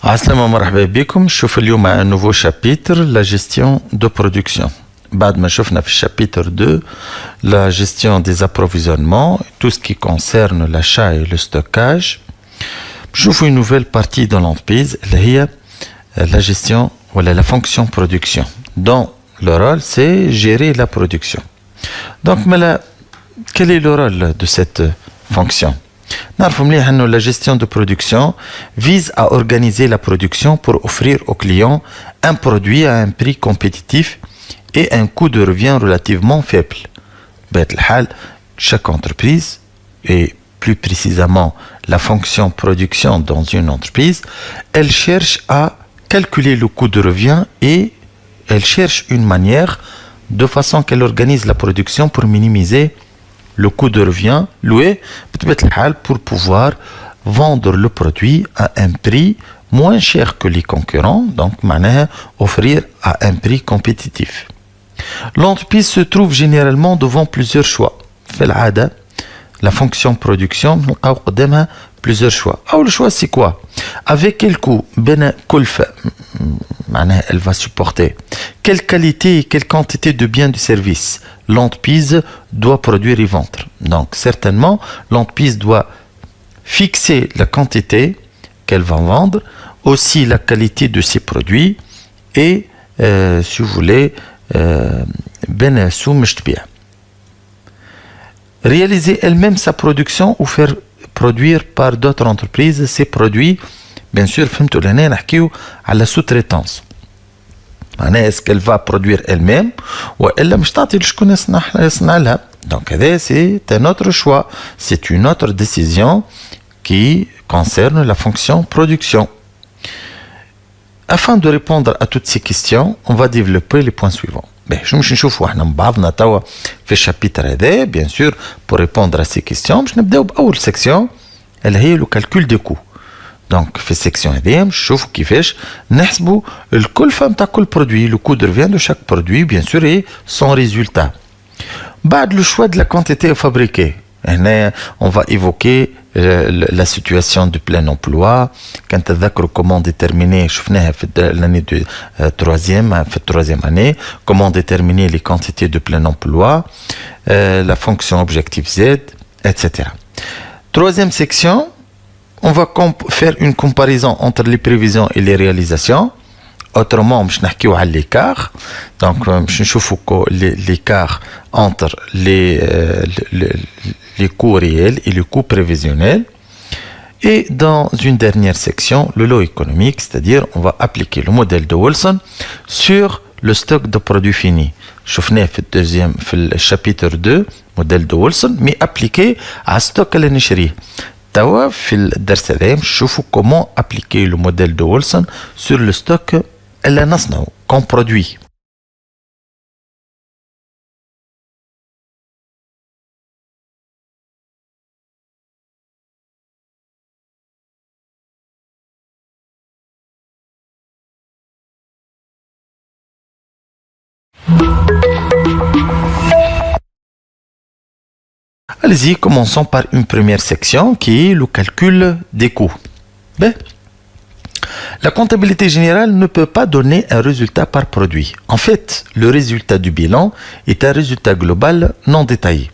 Assalamu marhaba bikoum, نشوف اليوم un nouveau chapitre, la gestion de production. بعد ما شفنا في chapitre 2 la gestion des approvisionnements, tout ce qui concerne l'achat et le stockage. نشوف une nouvelle partie de l'entreprise, اللي هي la gestion ou la fonction production. Donc le rôle c'est gérer la production. Donc quel est le rôle de cette fonction? La gestion de production vise à organiser la production pour offrir aux clients un produit à un prix compétitif et un coût de revient relativement faible. Chaque entreprise, et plus précisément la fonction production dans une entreprise, elle cherche à calculer le coût de revient et elle cherche une manière de façon qu'elle organise la production pour minimiser le coût de revient loué pour pouvoir vendre le produit à un prix moins cher que les concurrents, donc offrir à un prix compétitif. L'entreprise se trouve généralement devant plusieurs choix. La fonction production a plusieurs choix. Le choix c'est quoi? Avec quel coût? Elle va supporter. Quelle qualité et quelle quantité de biens du service l'entreprise doit produire et vendre. Donc certainement, l'entreprise doit fixer la quantité qu'elle va vendre, aussi la qualité de ses produits et, si vous voulez, réaliser elle-même sa production ou faire produire par d'autres entreprises ses produits. Bien sûr, à la sous-traitance. Est-ce qu'elle va produire elle-même ou elle donc c'est un autre choix, c'est une autre décision qui concerne la fonction production. Afin de répondre à toutes ces questions, on va développer les points suivants. Je chapitre bien sûr, pour répondre à ces questions, je vais première section, elle est le calcul des coûts. Donc, في section هذه نشوفوا كيفاش نحسبوا الكلفة نتاع كل produit, le coût de revient de chaque produit, bien sûr, et son résultat. بعد le choix de la quantité fabriquée. هنا on va évoquer la situation du plein emploi. كان تذكروا comment déterminer, شفناها في l'année de troisième année, comment déterminer les quantités de plein emploi, la fonction objectif Z, etc. Troisième section, on va faire une comparaison entre les prévisions et les réalisations. Autrement, je vais parler de l'écart. Donc, je vais l'écart entre les coûts réels et les coûts prévisionnels. Et dans une dernière section, le lot économique, c'est-à-dire on va appliquer le modèle de Wilson sur le stock de produits finis. Je vais faire le chapitre 2, modèle de Wilson, mais appliqué à stock à l'enchéré. في الدرس هذا نشوفوا comment appliquer le modèle de Wilson sur le stock اللي نصنعه comme produit. Allez-y, commençons par une première section qui est le calcul des coûts. La comptabilité générale ne peut pas donner un résultat par produit. En fait, le résultat du bilan est un résultat global non détaillé.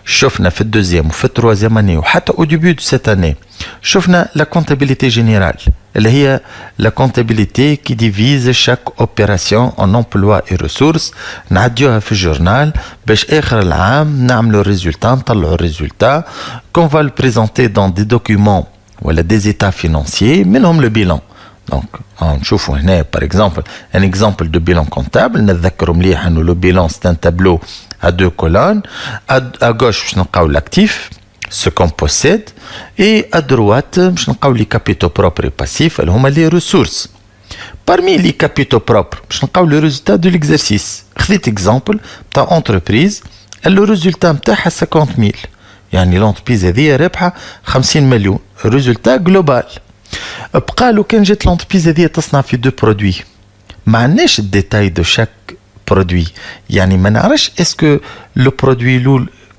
شفنا في الدeuxième وفي الtroisième année وحتى au début de cette année شفنا la comptabilité générale اللي هي la comptabilité qui divise chaque opération en emploi et ressources نعديوها في الجورنال باش آخر العام نعملوا الريزولتا نطلعوا الريزولتا qu'on va le présenter dans des documents ولا des états financiers منهم le bilan. Donc, نشوفوا هنا par exemple un exemple de bilan comptable. نتذكروا مليح انه le bilan c'est un tableau à deux colonnes. À gauche, je n'ai l'actif, ce qu'on possède, et à droite, je n'ai les capitaux propres et passifs, les ressources. Parmi les capitaux propres, je n'ai le résultat de l'exercice. Cet exemple, ta entreprise, le résultat est 50 000. يعني l'entreprise هذه ربحها 50 مليون. Résultat global. بقى لو كان جات l'entreprise هذه تصنع في deux produits. ما عندناش الديتاي de chaque produit. يعني ما نعرفش est-ce que le produit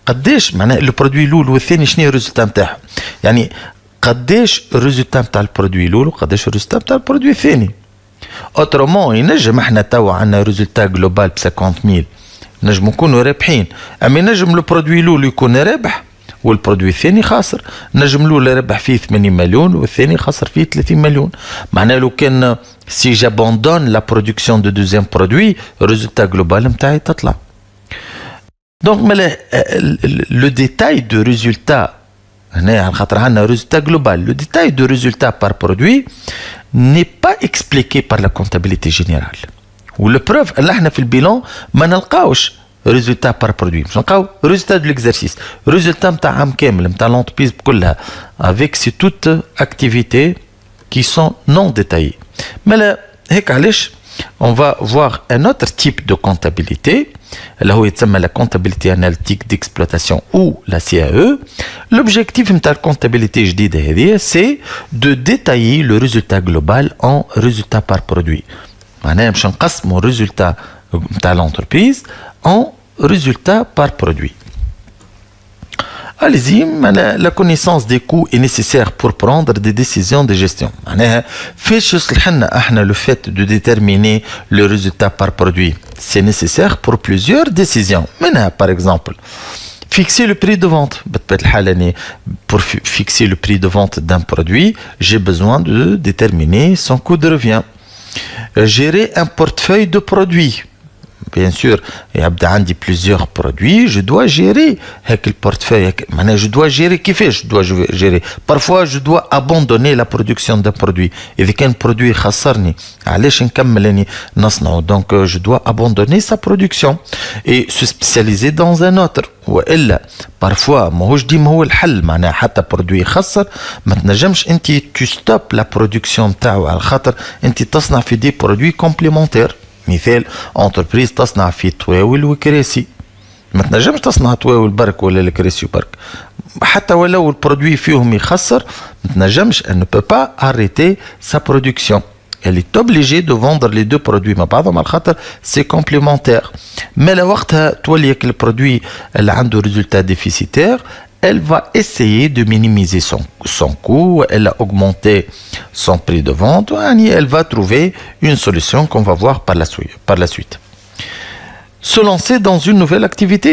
قداش معناها البرودوي الاول والثاني شنو هي الريزلتا نتاعها، يعني قداش الريزلتا نتاع البرودوي الاول وقداش الريزلتا نتاع البرودوي الثاني. اوترومون ينجم احنا توا عندنا ريزلتا جلوبال ب 50000 نجم نكونوا رابحين، اما نجم البرودوي الاول يكون رابح والبرودوي الثاني خاسر، نجم الاول ربح فيه 80 مليون والثاني خسر فيه 30 مليون. معناها لو كان سي جابوندون لا برودكسيون دو دوزيام برودوي الريزلتا جلوبال نتاعي تطلع. دونك مالا لو ديتاي دو ريزلتا هنا على خاطر عندنا ريزلتا جلوبال، لو ديتاي دو ريزلتا بار برودوي ني با اكسبليكي بار لا كونتابيليتي جينيرال. ولو بروف اللي احنا في البيلون ما نلقاوش ريزلتا بار برودوي، باش نلقاو ريزلتا دو ليكزارسيس، ريزلتا نتاع عام كامل نتاع لونتربريز كلها افيك سي توت اكتيفيتي كي سون نون ديتايي. مالا هيك علاش on va voir un autre type de comptabilité اللي هو يتسمى la comptabilité analytique d'exploitation ou la CAE. L'objectif نتاع الكونتابيليتي الجديدة هذه c'est de détailler le résultat global en résultat par produit. معناها باش نقسموا الريزلتا نتاع l'entreprise en résultat par produit. Allez-y, la connaissance des coûts est nécessaire pour prendre des décisions de gestion. Le fait de déterminer le résultat par produit, c'est nécessaire pour plusieurs décisions. Maintenant, par exemple, fixer le prix de vente. Pour fixer le prix de vente d'un produit, j'ai besoin de déterminer son coût de revient. Gérer un portefeuille de produits. Bien sûr, il y a plusieurs produits, je dois gérer le portefeuille. Je dois gérer qui fait, je dois gérer. Parfois, je dois abandonner la production d'un produit. Et avec un produit خسرني علاش نكمل نصنعه. Donc, je dois abandonner sa production et se spécialiser dans un autre. وإلا parfois ماهوش ديما هو الحل، معناها حتى برودوي يخسر ما تنجمش انت tu stop la production نتاعو على خاطر انت تصنع في دي برودوي كومبليمونتير. مثال انتربريز تصنع في طواول وكراسي، ما تنجمش تصنع طواول برك ولا الكراسي برك، حتى ولو البرودوي فيهم يخسر ما تنجمش ان بو با اريتي سا برودكسيون. Elle est obligée de vendre les deux produits مع بعضهم على خاطر سي كومبليمونتير. مالا وقتها تولي البرودوي اللي عنده ريزولتا ديفيسيتير elle va essayer de minimiser son coût, elle a augmenté son prix de vente, et elle va trouver une solution qu'on va voir par la suite. Se lancer dans une nouvelle activité.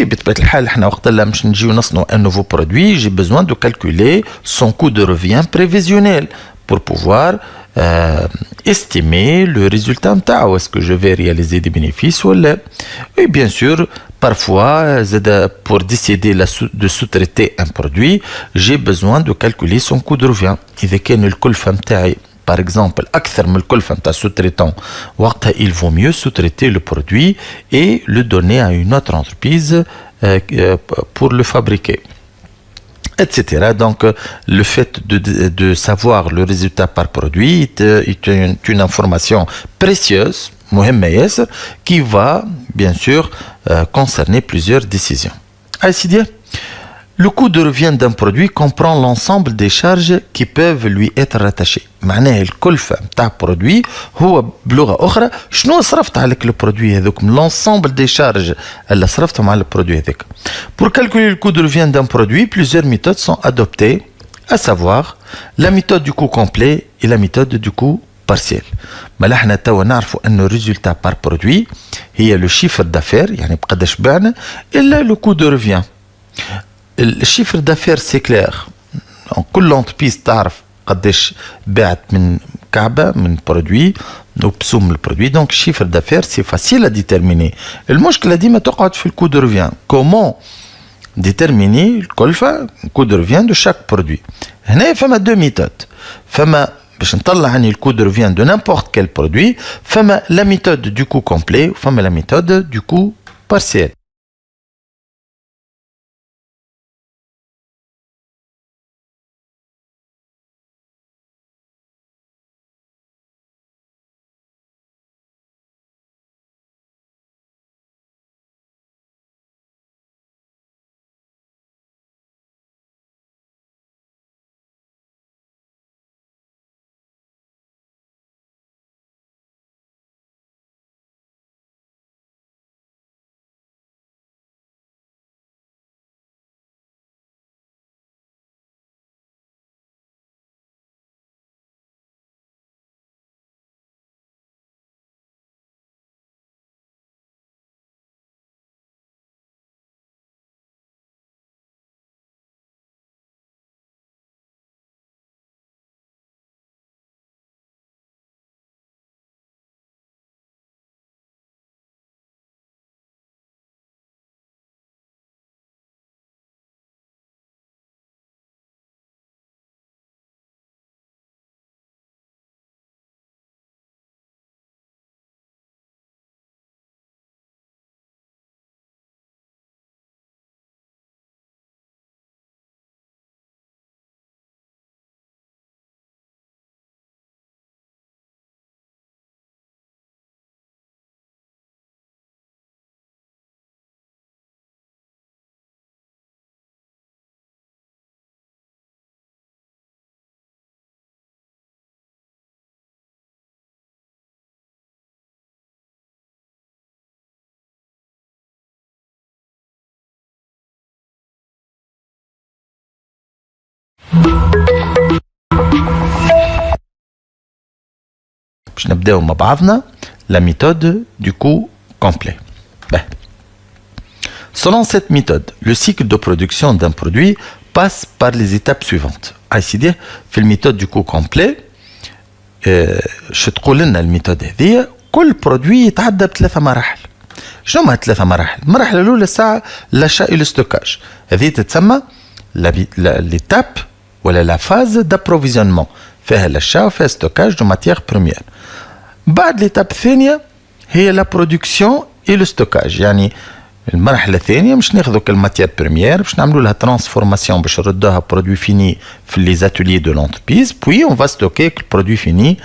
Un nouveau produit, j'ai besoin de calculer son coût de revient prévisionnel pour pouvoir estimer le résultat. Est-ce que je vais réaliser des bénéfices ou là? Et bien sûr, parfois, pour décider de sous-traiter un produit, j'ai besoin de calculer son coût de revient. Par exemple, أكثر من الكلفة نتاع sous-traitant, il vaut mieux sous-traiter le produit et le donner à une autre entreprise pour le fabriquer, etc. Donc, le fait de savoir le résultat par produit est une information précieuse, qui va, bien sûr, concerner plusieurs décisions. Allez, le coût de revient d'un produit comprend l'ensemble des charges qui peuvent lui être rattachées. معناه الكلفة نتاع برودوي هو بلغة أخرى شنو صرفت عليك البرودوي هذوك، l'ensemble des charges اللي صرفتهم على البرودوي هذاك. Pour calculer le coût de revient d'un produit, plusieurs méthodes sont adoptées, à savoir la méthode du coût complet et la méthode du coût partiel. ما احنا توا نعرفوا انه الريزولتا بار برودوي هي لو شيفر دافير، يعني بقداش بعنا، الا لو كو دو ريفيان. الشيفر دافير سي كلير، كل انتربريز تعرف قداش باعت من كعبه من برودوي وبسوم البرودوي، دونك الشيفر دافير سي فاسيل ا ديتيرميني. المشكله ديما تقعد في الكو دو ريفيان، كومون ديتيرميني الكلفه كو دو ريفيان دو شاك برودوي. هنا فما دو ميثود، فما باش نطلع عني الكو دو ريفيان دو نيمبورت كيل برودوي، فما لا ميثود دو كو كومبلي وفما لا ميثود دو كو بارسيال. باش نبداو مع بعضنا la méthode du coût complet. Selon cette méthode, le cycle de production d'un produit passe par les étapes suivantes. C'est-à-dire, في الميثود du coût complet, شو تقول لنا الميثود هذه؟ كل برودوي يتعدى بثلاثة مراحل. شنو هما ثلاثة مراحل؟ المرحلة الأولى ساعة l'achat et le stockage. هذه تتسمى l'étape ولا la phase d'approvisionnement. فيها l'achat وفيها stockage de matières premières. بعد l'étape الثانية هي la production et le stockage. يعني المرحلة الثانية مش ناخذوا كالماتير بريمير باش نعملوا لها ترانسفورماسيون باش نردوها برودوي فيني في لي زاتوليي دو لونتربريز puis on va stocker le produit fini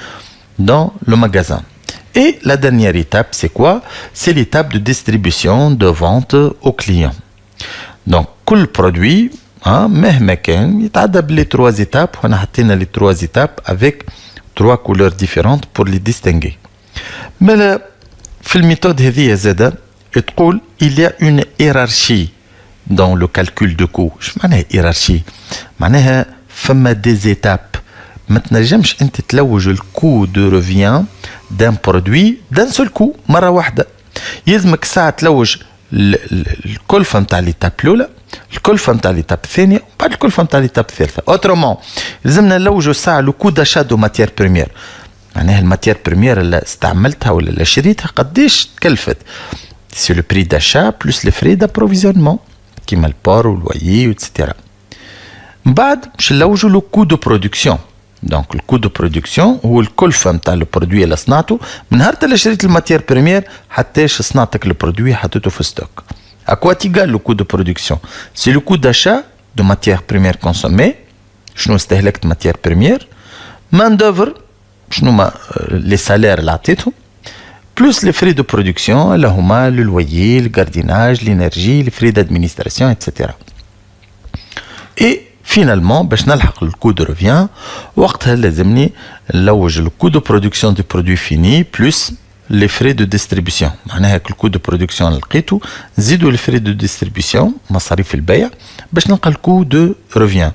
dans le magasin. Et la dernière étape, c'est quoi? C'est l'étape de distribution, de vente aux clients. Donc, كل produit مهما كان يتعدى بلي 3 étapes وأنا حطينا لي 3 étapes avec 3 couleurs différentes pour les distinguer. Mais في الميثود هذه زادة تقول il y a une hiérarchie dans le calcul de coût. شو معناها hiérarchie؟ معناها فما des étapes. ما تنجمش انت تلوج الكو دو ريفيان دان برودوي دان سول كو مره واحده. يلزمك ساعه تلوج الكلفه نتاع ليتاب الاولى، الكلفه نتاع ليتاب الثانيه، وبعد الكلفه نتاع ليتاب الثالثه. اوترومون لازمنا نلوجوا ساعه لو كو داشا دو ماتيير بريمير. معناها الماتيير بريمير اللي استعملتها ولا اللي شريتها قداش تكلفت. سي لو بري داشا بلس لي فري دابروفيزيونمون كيما البور واللويي واتسيتيرا. من بعد باش نلوجوا لو كو دو برودكسيون. دونك الكو دو برودكسيون هو الكلفه نتاع البرودوي اللي صنعته من نهار اللي شريت الماتيير بريمير حتىش صنعتك البرودوي حطيته في ستوك. اكوا تيغال لو كو دو برودكسيون؟ سي لو كو داشا دو ماتيير بريمير كونسومي. شنو استهلكت ماتيير بريمير؟ مان دوفر شنو ما لي سالير اللي عطيتهم بلوس لي فري دو برودكسيون اللي هما لو لويي، الجارديناج، لينرجي، لي فري دادمينستراسيون اتسيتيرا. اي فينالمون باش نلحق الكو دو ريفيان وقتها لازمني نلوج الكو دو برودكسيون دو برودوي فيني بلوس لي فري دو ديستريبيسيون. معناها الكو دو برودكسيون لقيتو نزيدو لي فري دو ديستريبيسيون مصاريف البيع باش نلقى الكو دو ريفيان.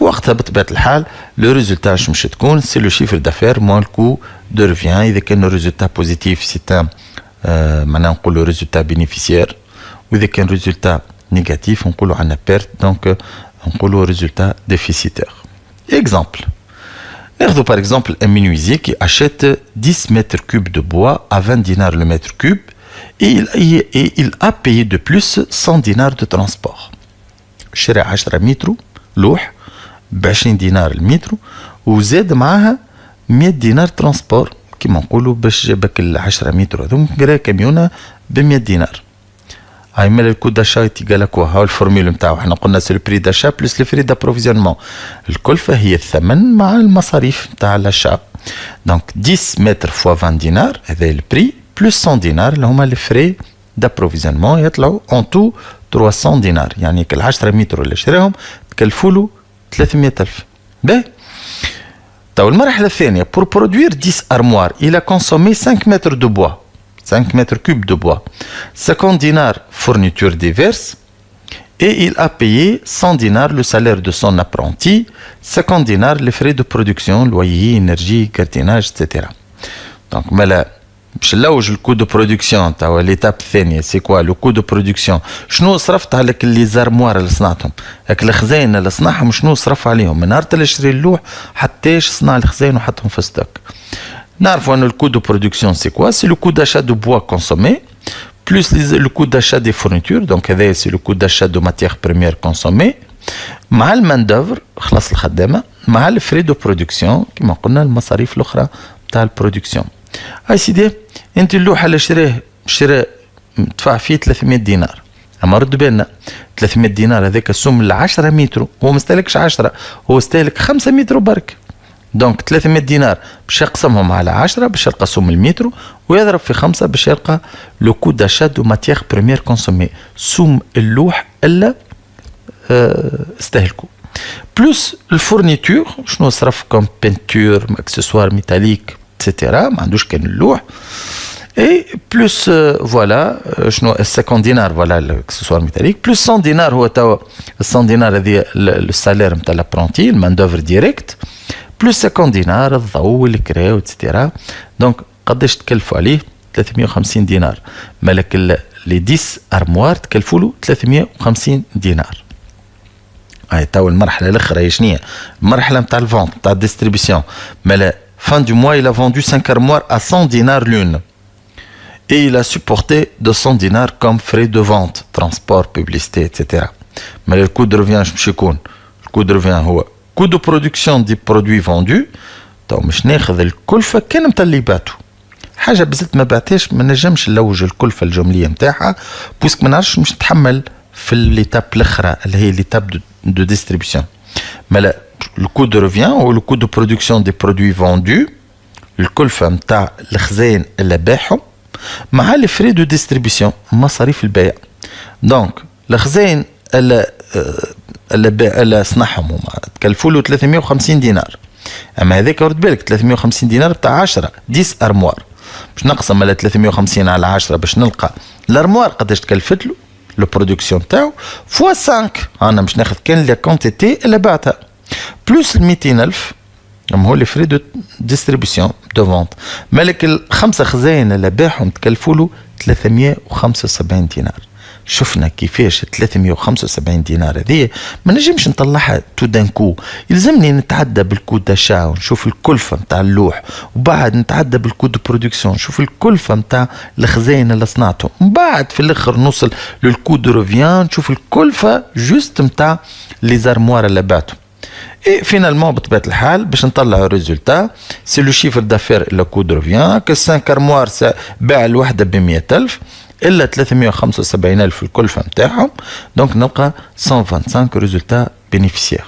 وقتها بطبيعة الحال لو ريزولتا شو مش تكون؟ سي لو شيفر دافير موان الكو دو ريفيان. اذا كان ريزولتا بوزيتيف سي ان معناها نقولوا ريزولتا بينيفيسيير، واذا كان ريزولتا نيجاتيف نقولوا عندنا بيرت دونك نقولوا résultat déficitaire. Exemple. Nous par exemple un menuisier qui achète 10 mètres cubes de bois à 20 dinars le mètre cube et il a payé de plus 100 dinars de transport. شرى 10 متر لوح ب 20 دينار المتر وزاد معاها 100 دينار ترانسبور كيما نقولوا باش جابك ال 10 متر هذوم قرا كاميونه ب 100 دينار. هاي مال الكو داشا تيقال كوا هاو الفورميل نتاعو احنا قلنا سي لو بري داشا بلس لي فري دابروفيزيونمون. الكلفه هي الثمن مع المصاريف نتاع لاشا. دونك 10 متر فوا 20 دينار هذا البري بلس 100 دينار اللي هما لي فري دابروفيزيونمون يطلعوا اون تو 300 دينار. يعني كل 10 متر اللي شراهم تكلفوا له 300,000. باهي تو المرحله الثانيه pour produire 10 armoires il a consommé 5 mètres de bois 5 mètres cubes de bois, 50 dinars fournitures diverses et il a payé 100 dinars le salaire de son apprenti, 50 dinars les frais de production, loyer, énergie, gardiennage, etc. Donc, باش نلوج الكو دو برودكسيون تاع ليتاب الثانيه سي كوا لو كو دو برودكسيون. شنو صرفت على لي زارموار اللي صنعتهم؟ هاك الخزاين اللي صنعهم شنو صرف عليهم من نهار اللي شري اللوح حتىش صنع الخزاين وحطهم في ستوك. نعرفوا ان le coût de production c'est quoi? C'est le coût d'achat de bois consommé plus le coût d'achat des fournitures. Donc هذا c'est le coût d'achat de matières premières consommées مع المان دوفر خلاص الخدامه مع الفري دو برودكسيون كما قلنا المصاريف الاخرى تاع البرودكسيون. هاي سيدي انت اللوحه اللي شراه دفع فيه 300 دينار. اما رد بالنا 300 دينار هذاك السوم ل 10 متر هو ما استهلكش 10 هو استهلك 5 متر برك. دونك 300 دينار باش يقسمهم على 10 باش يلقى سوم المتر ويضرب في 5 باش يلقى لو كو داشا دو ماتيير بريمير كونسومي سوم اللوح الا استهلكوا بلوس الفورنيتور شنو صرف كوم بينتور اكسسوار ميتاليك اتسيتيرا ما عندوش كان اللوح Et plus, voilà, 50 dinars, voilà, l'accessoire métallique, plus 100 dinars, 100 dinars, le salaire de l'apprenti, le main-d'œuvre direct, plus 50 dinars, le ضوء, le créo, etc. Donc, قداش تكلفوا عليه 350 دينار. مالك les 10 armoires تكلفوا له 350 دينار. هاي تاو المرحلة الأخرى هي شنية؟ المرحلة نتاع الفونت نتاع الديستريبيسيون. مالا fin du mois, il a vendu 5 armoires à 100 dinars l'une. Et il a supporté 200 dinars comme frais de vente, transport, publicité, etc. Mais le coût de revient, le coût de revient, هو coût de production des produits vendus. Donc, مش ناخذ الكلفة كان متاع اللي باتوا. حاجة بزت ما بعتهاش ما نجمش نلوج الكلفة الجملية متاعها بوسك ما نعرفش مش نتحمل في l'étape الأخرى اللي هي l'étape de distribution. Mais le coût de revient ou le coût de production des produits vendus, الكلفة متاع الخزين اللي باعهم مع les frais de distribution مصاريف البيع. دونك الخزين اللي صنعهم تكلفوا له 350 دينار. اما هذاك رد بالك 350 دينار بتاع 10 ارموار باش نقسم على 350 على 10 باش نلقى الارموار قداش تكلفت له لو برودكسيون تاعو فوا 5. انا باش ناخذ كان لا كونتيتي اللي بعتها بلوس ال 200,000 هو لي فري دو ديستريبيسيون دو فونت. مالك الخمسه خزاين اللي باعهم تكلفوا له 375 دينار. شفنا كيفاش 375 دينار هذه ما نجمش نطلعها تو دانكو. يلزمني نتعدى بالكو داشا ونشوف الكلفه نتاع اللوح وبعد نتعدى بالكو دو برودكسيون نشوف الكلفه نتاع الخزاين اللي صنعتهم من بعد في الاخر نوصل للكو دو روفيان نشوف الكلفه جوست نتاع لي زارموار اللي بعتهم. Et finalement, بطبيعة الحال باش نطلعوا الريزولتا سي لو شيفر دافير إلا كو دو روفيان كو 5 ارموار باع الوحده ب 100,000 إلا 375,000 الكلفة نتاعهم. دونك نلقى 125 ريزولتا بينيفيسيير.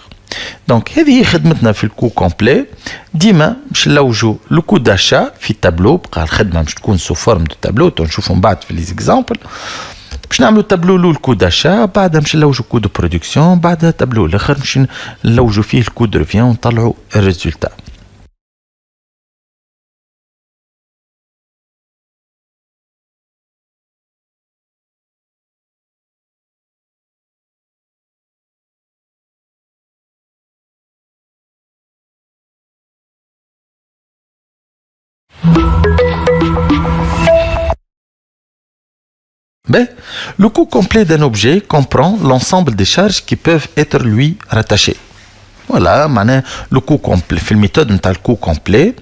دونك هذه هي خدمتنا في الكو كومبلي. ديما باش نلوجوا لو كو داشا في تابلو بقى الخدمة باش تكون سو فورم دو تابلو تنشوفوا من بعد في لي زيكزامبل. باش نعملوا تابلو له الكو داشا بعدها باش نلوجوا كو دو برودكسيون بعدها تابلو الاخر باش نلوجوا فيه الكو دو ريفيان ونطلعوا الريزولتا. Ben, le coût complet d'un objet comprend l'ensemble des charges qui peuvent être lui rattachées. Voilà, معناه le coût complet في الميثود نتاع الكو كومبلي.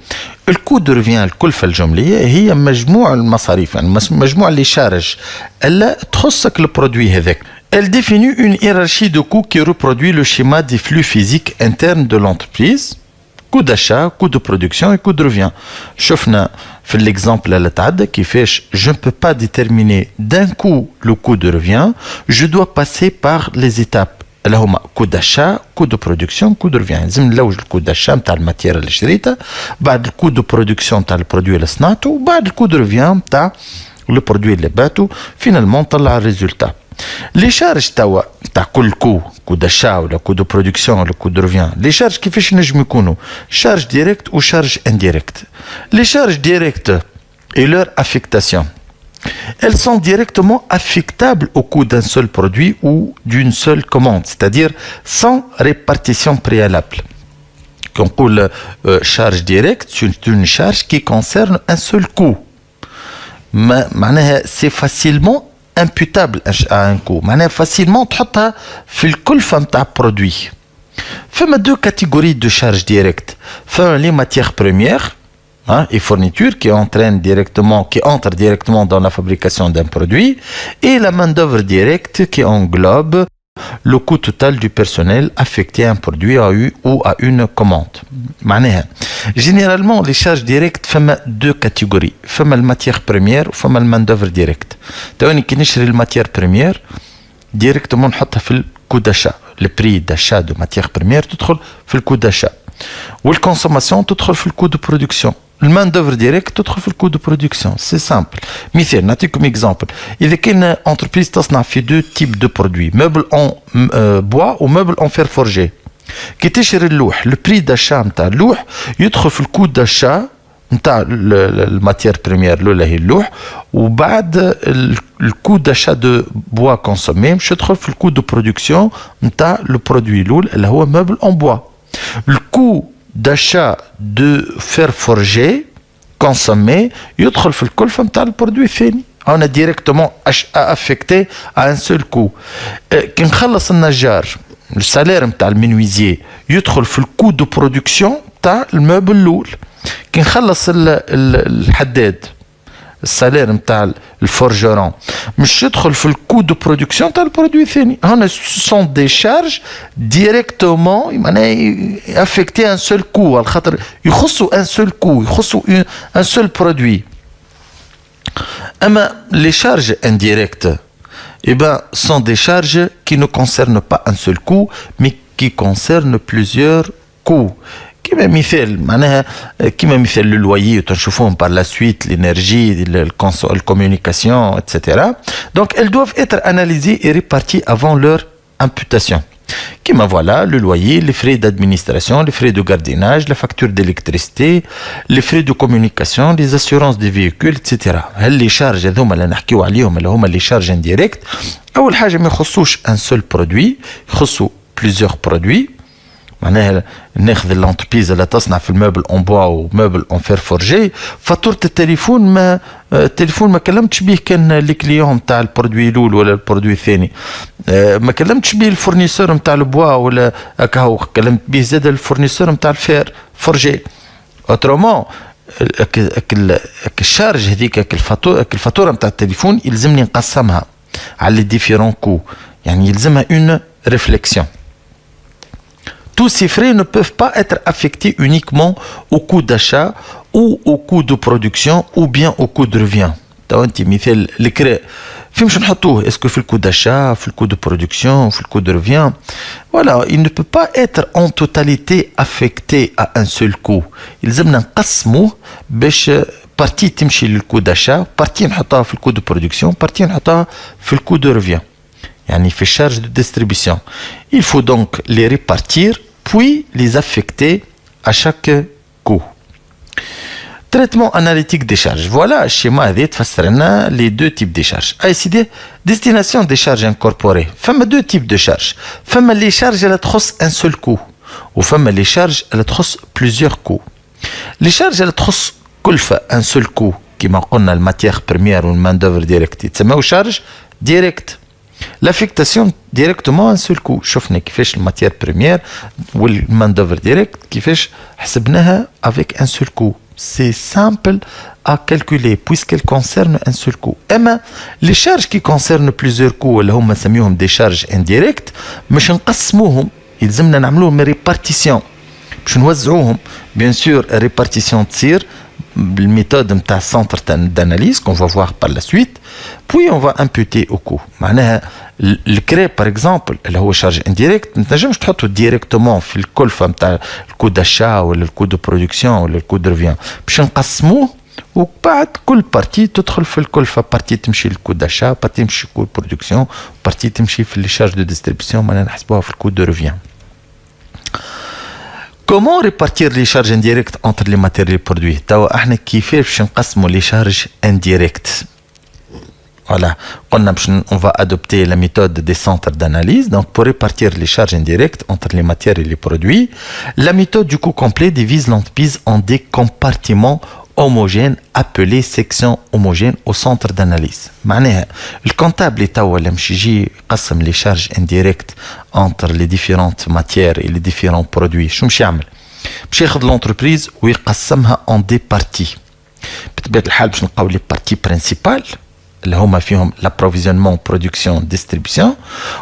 الكو دو ريفيان الكلفة الجملية هي مجموع المصاريف يعني مجموع لي شارج اللي تخصك البرودوي هذاك. Elle définit une hiérarchie de coûts qui reproduit le schéma des flux physiques internes de l'entreprise. coût d'achat, coût de production et coût de revient. شفنا في l'exemple اللي تعدى كيفاش je ne peux pas déterminer d'un coup le coût de revient, je dois passer par les étapes اللي هما coût d'achat, coût de production, coût de revient. لازم نلوج الكو داشا نتاع الماتير اللي شريتها بعد الكو دو برودكسيون نتاع البرودوي اللي صنعته وبعد الكو دو ريفيان نتاع لو برودوي اللي باتو فينالمون نطلع الريزولتا. لي شارج توا تاع كل كو d'achat ولا كو دو برودكسيون ولا كو دو ريفيان لي شارج كيفاش نجم يكونوا شارج ديريكت و شارج انديريكت. لي شارج ديريكت et leur affectation elles sont directement affectables au coût d'un seul produit ou d'une seule commande, c'est-à-dire sans répartition préalable. Quand on dit charge directe, c'est une charge qui concerne un seul coût. C'est facilement imputable à un coût. Facilement تحطها في الكلفة نتاع produit. فما deux catégories de charges directes. فما les matières premières et fournitures qui entrent directement dans la fabrication d'un produit et la main-d'œuvre directe qui englobe le coût total du personnel affecté à un produit ou à une commande. معناها généralement les charges directes فما deux catégories. فما الماتير première وفما الماندوفر ديريكت. تواني كي نشري الماتير première ديريكتومون نحطها في الكو داشا. البري داشا دو ماتير première تدخل في الكو داشا والكونسوماسيون تدخل في الكو دو برودكسيون. المان دوفر ديريكت تدخل في الكو دو برودكسيون. سي سامبل. مثال نعطيكم اكزامبل. اذا كان انتربريز تصنع في دو تيب دو برودوي موبل اون بوا و موبل اون فير فورجي كي تشري اللوح البري داشا نتاع اللوح يدخل في الكو داشا نتاع الماتير بريمير الاولى هي اللوح وبعد الكو داشا دو بوا كونسومي باش يدخل في الكو دو برودكسيون نتاع لو برودوي الاول اللي هو موبل اون بوا. الكو داشا دو فير فورجي كونسومي يدخل في الكلفه نتاع البرودوي الثاني. انا ديريكتومون افكتي ا ان سول كو. كي نخلص النجار السالير نتاع المينويزي يدخل في الكو دو برودكسيون تاع الموبل الاول. كي نخلص الحداد السالير نتاع الفورجرون مش يدخل في الكو دو برودكسيون تاع البرودوي الثاني. هنا سون دي شارج ديريكتومون معناها افكتي ان سول كو على خاطر يخصوا ان سول كو يخصوا ان سول برودوي. اما لي شارج انديريكت eh ben, sont des charges qui ne concernent pas un seul coût, mais qui concernent plusieurs coûts. كما مثال معناها كما مثال le loyer تنشوفوهم par la suite, l'énergie, la communication, etc. Donc elles doivent être analysées et réparties avant leur imputation. Comme voilà, le loyer, les frais d'administration, les frais de gardiennage, la facture d'électricité, les frais de communication, les assurances des véhicules, etc. Les charges هذوما اللي نحكيو عليهم اللي هما les charges indirectes. أول حاجة ما يخصوش un seul produit، يخصوا plusieurs produits. معناها ناخذ الانتربريز اللي تصنع في الموبل اون بوا وموبل اون فير فورجي. فاتوره التليفون ما كلمتش به كان لي كليون نتاع البرودوي الاول ولا البرودوي الثاني. ما كلمتش به الفورنيسور نتاع البوا ولا هكا، كلمت به زاد الفورنيسور نتاع الفير فورجي. اوترومون الشارج هذيك الفاتوره نتاع التليفون يلزمني نقسمها على لي ديفيرون كو، يعني يلزمها اون ريفليكسيون. Tous ces frais ne peuvent pas être affectés uniquement au coût d'achat ou au coût de production ou bien au coût de revient. انت مثال الكراء فين باش نحطوه؟ اسكو في الكو d'achat, في الكو de production, في الكو de revient. Voilà, il ne peut pas être en totalité affecté à un seul coût. يلزمنا نقسموه باش بارتي تمشي للكو d'achat، بارتي نحطها في الكو de production، بارتي نحطها في الكو de revient. يعني في charge de distribution. Il faut donc les répartir puis les affecter à chaque coût. Traitement analytique des charges. Voilà, schéma هذا تفسر لنا les deux types de charges. AICD, destination des charges incorporées. فما deux types de charges. فما les charges اللي تخص un seul coût وفما les charges اللي تخص plusieurs coûts. Les charges اللي تخص كلفة un seul coût كما قلنا الماتير بريمير والمان دوفر ديريكت يتسموا charge direct. L'affectation directement à un seul coup. شفنا كيفاش الماتير بريمير والمان دوفر ديريكت كيفاش حسبناها avec un seul coup. C'est simple à calculer puisqu'elle concerne un seul coup. اما les charges qui concernent plusieurs coûts اللي هم نسميهم des charges indirectes مش نقسموهم، يلزمنا نعملوهم ريبارتيسيون باش نوزعوهم. bien sûr répartition تصير بالميثود نتاع centre d'analyse qu'on va voir par la suite, puis on va imputer au coût. معناها الكري par exemple اللي هو charge indirect ما تنجمش تحطه ديريكتومون في الكلفه نتاع الكو داشا ولا الكو دو برودكسيون ولا الكو دو ريفيان، باش نقسموه وبعد كل بارتي تدخل في الكلفه. بارتي تمشي للكو داشا، بارتي تمشي للكو برودكسيون، بارتي تمشي في لي شارج دو ديستريبسيون معناها نحسبوها في الكو دو ريفيان. Comment répartir les charges indirectes entre les matériels produits? توا احنا كيفاش باش نقسموا les charges indirectes؟ Voilà, on va adopter la méthode des centres d'analyse. Donc, pour répartir les charges indirectes entre les matières et les produits, la méthode du coût complet divise l'entreprise en des compartiments homogènes appelés sections homogènes au centre d'analyse. معناها الكونتابل توا لما يجي يقسم les charges indirectes entre les différentes matières et les différents produits شو مش يعمل؟ باش ياخذ l'entreprise ويقسمها en des parties. بطبيعة الحال باش نلقاو les parties principales اللي هما فيهم l'approvisionnement, production, distribution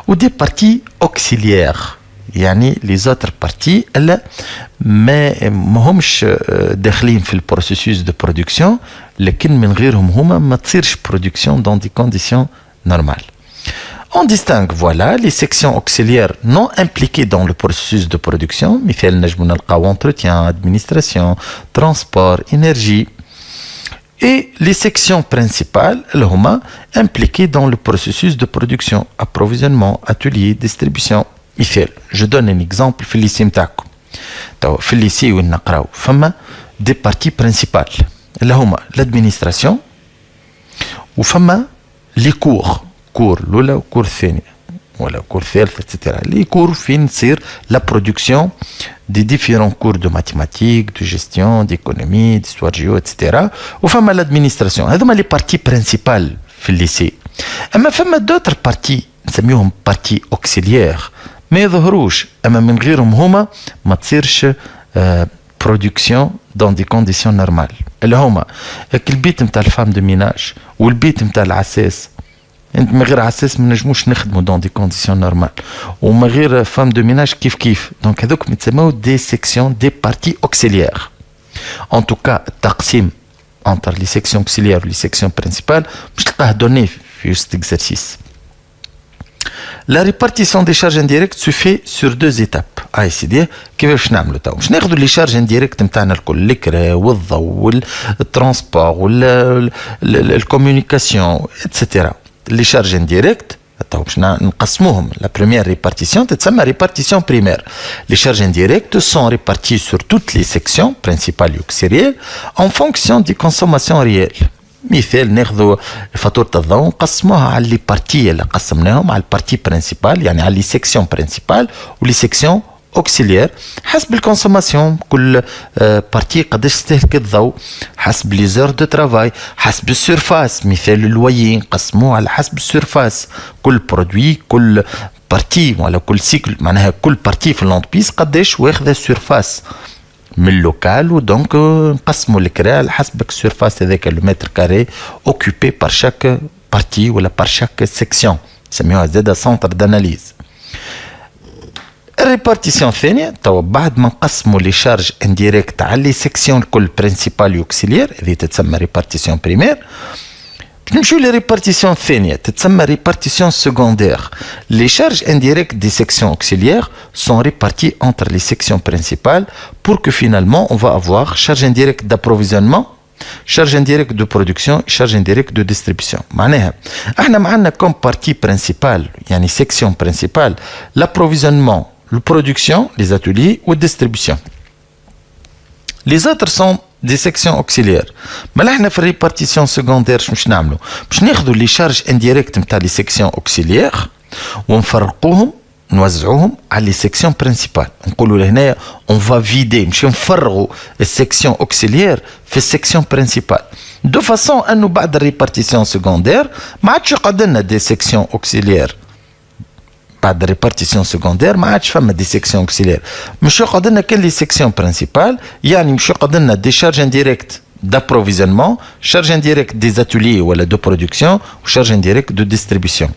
و des parties auxiliaires يعني les autres parties اللي ما همش داخلين في البروسيسوس دو برودكسيون لكن من غيرهم هما ما تصيرش برودكسيون dans des conditions normales. On distingue voilà les sections auxiliaires non impliquées dans le processus de production مثال نجمو نلقاو entretien, administration, transport, énergie et les sections principales اللي هما impliquées dans le processus de production, approvisionnement, atelier, distribution. مثال je donne un exemple في الليسي متاعكم. توا في الليسي وين نقراو فما des parties principales. Là, هما l'administration وفما les cours الأولى وكور الثانية ولا كور الثالث etc. Les cours فين تصير la production des différents cours de mathématiques, de gestion, d'économie, d'histoire géo etc. وفما l'administration. هذوما les parties principales في الليسي. أما فما d'autres parties نسميهم parties auxiliaires ما يظهروش أما من غيرهم هما ما تصيرش production dans des conditions normales. اللي هما البيت نتاع الفام دو ميناج والبيت نتاع العساس. انت من غير عساس ما نجموش نخدموا dans des conditions normales. ومن غير فام دو ميناج كيف. دونك هذوك يتسموا des sections des parties auxiliaires. En tout cas التقسيم entre les sections auxiliaires et les sections principales باش تلقاه donné في cet exercice. La répartition des charges indirectes se fait sur 2 étapes. سيدي كيفاش نعملوا تو؟ باش ناخذوا لي شارج انديريكت نتاعنا الكل الكرا والضوء والترونسبور والكوميونيكاسيون اتسيتيرا. لي شارج انديريكت تو باش نقسموهم. لا بروميير ريبارتيسيون تتسمى ريبارتيسيون بريمير. لي شارج انديريكت sont répartis sur toutes les sections principales et auxiliaires en fonction des consommations réelles. مثال ناخذوا فاتورة الضوء نقسموها على لي بارتي اللي قسمناهم على البارتي برينسيبال يعني على لي سيكسيون برينسيبال ولي سيكسيون اوكسيليير حسب الكونسوماسيون. كل بارتي قداش تستهلك الضوء حسب لي زور دو ترافاي حسب السيرفاس. مثال اللويي نقسموه على حسب السيرفاس. كل برودوي كل بارتي ولا كل سيكل معناها كل بارتي في اللونتبيس قداش واخذه السيرفاس من اللوكال ودونك نقسموا الكرا على حسب السيرفاس هذاك المتر كاري اوكوبي بار شاك بارتي ولا بار شاك سيكسيون نسميوها زاده سونتر داناليز. الريبارتيسيون الثانيه تو بعد ما نقسموا لي شارج انديريكت على لي سيكسيون الكل برينسيبال اوكسيليير هذه تتسمى ريبارتيسيون بريمير. نمشيو للريبارتيسيون الثانية تتسمى ريبارتيسيون secondaire. Les charges indirectes des sections auxiliaires sont réparties entre les sections principales pour que finalement on va avoir charge indirecte d'approvisionnement, charge indirecte de production et charge indirecte de distribution. معناها احنا معنا comme partie principale يعني section principale l'approvisionnement, la production, les ateliers ou la distribution. Les autres sont des sections auxiliaires. Mais là, في répartition secondaire باش نعملوا باش ناخذوا لي شارج انديريكت نتاع لي سيكسيون اوكسيليير ونفرقوهم نوزعوهم على لي سيكسيون برينسيبال. نقولوا لهنايا اون فا فيدي مش نفرغوا السيكسيون اوكسيليير في السيكسيون برينسيبال دو فاسون انه بعد الريبارتيسيون secondaire ما عادش يقعد لنا دي سيكسيون اوكسيليير. بعد الريبارتيسيون secondaire ما عادش فما دي سيكسيون اوكسيليير مش يقعد لنا كل لي سيكسيون برينسيبال يعني مش يقعد لنا دي شارج انديريكت d'approvisionnement, charge indirecte des ateliers ou de production ou charge indirecte de distribution.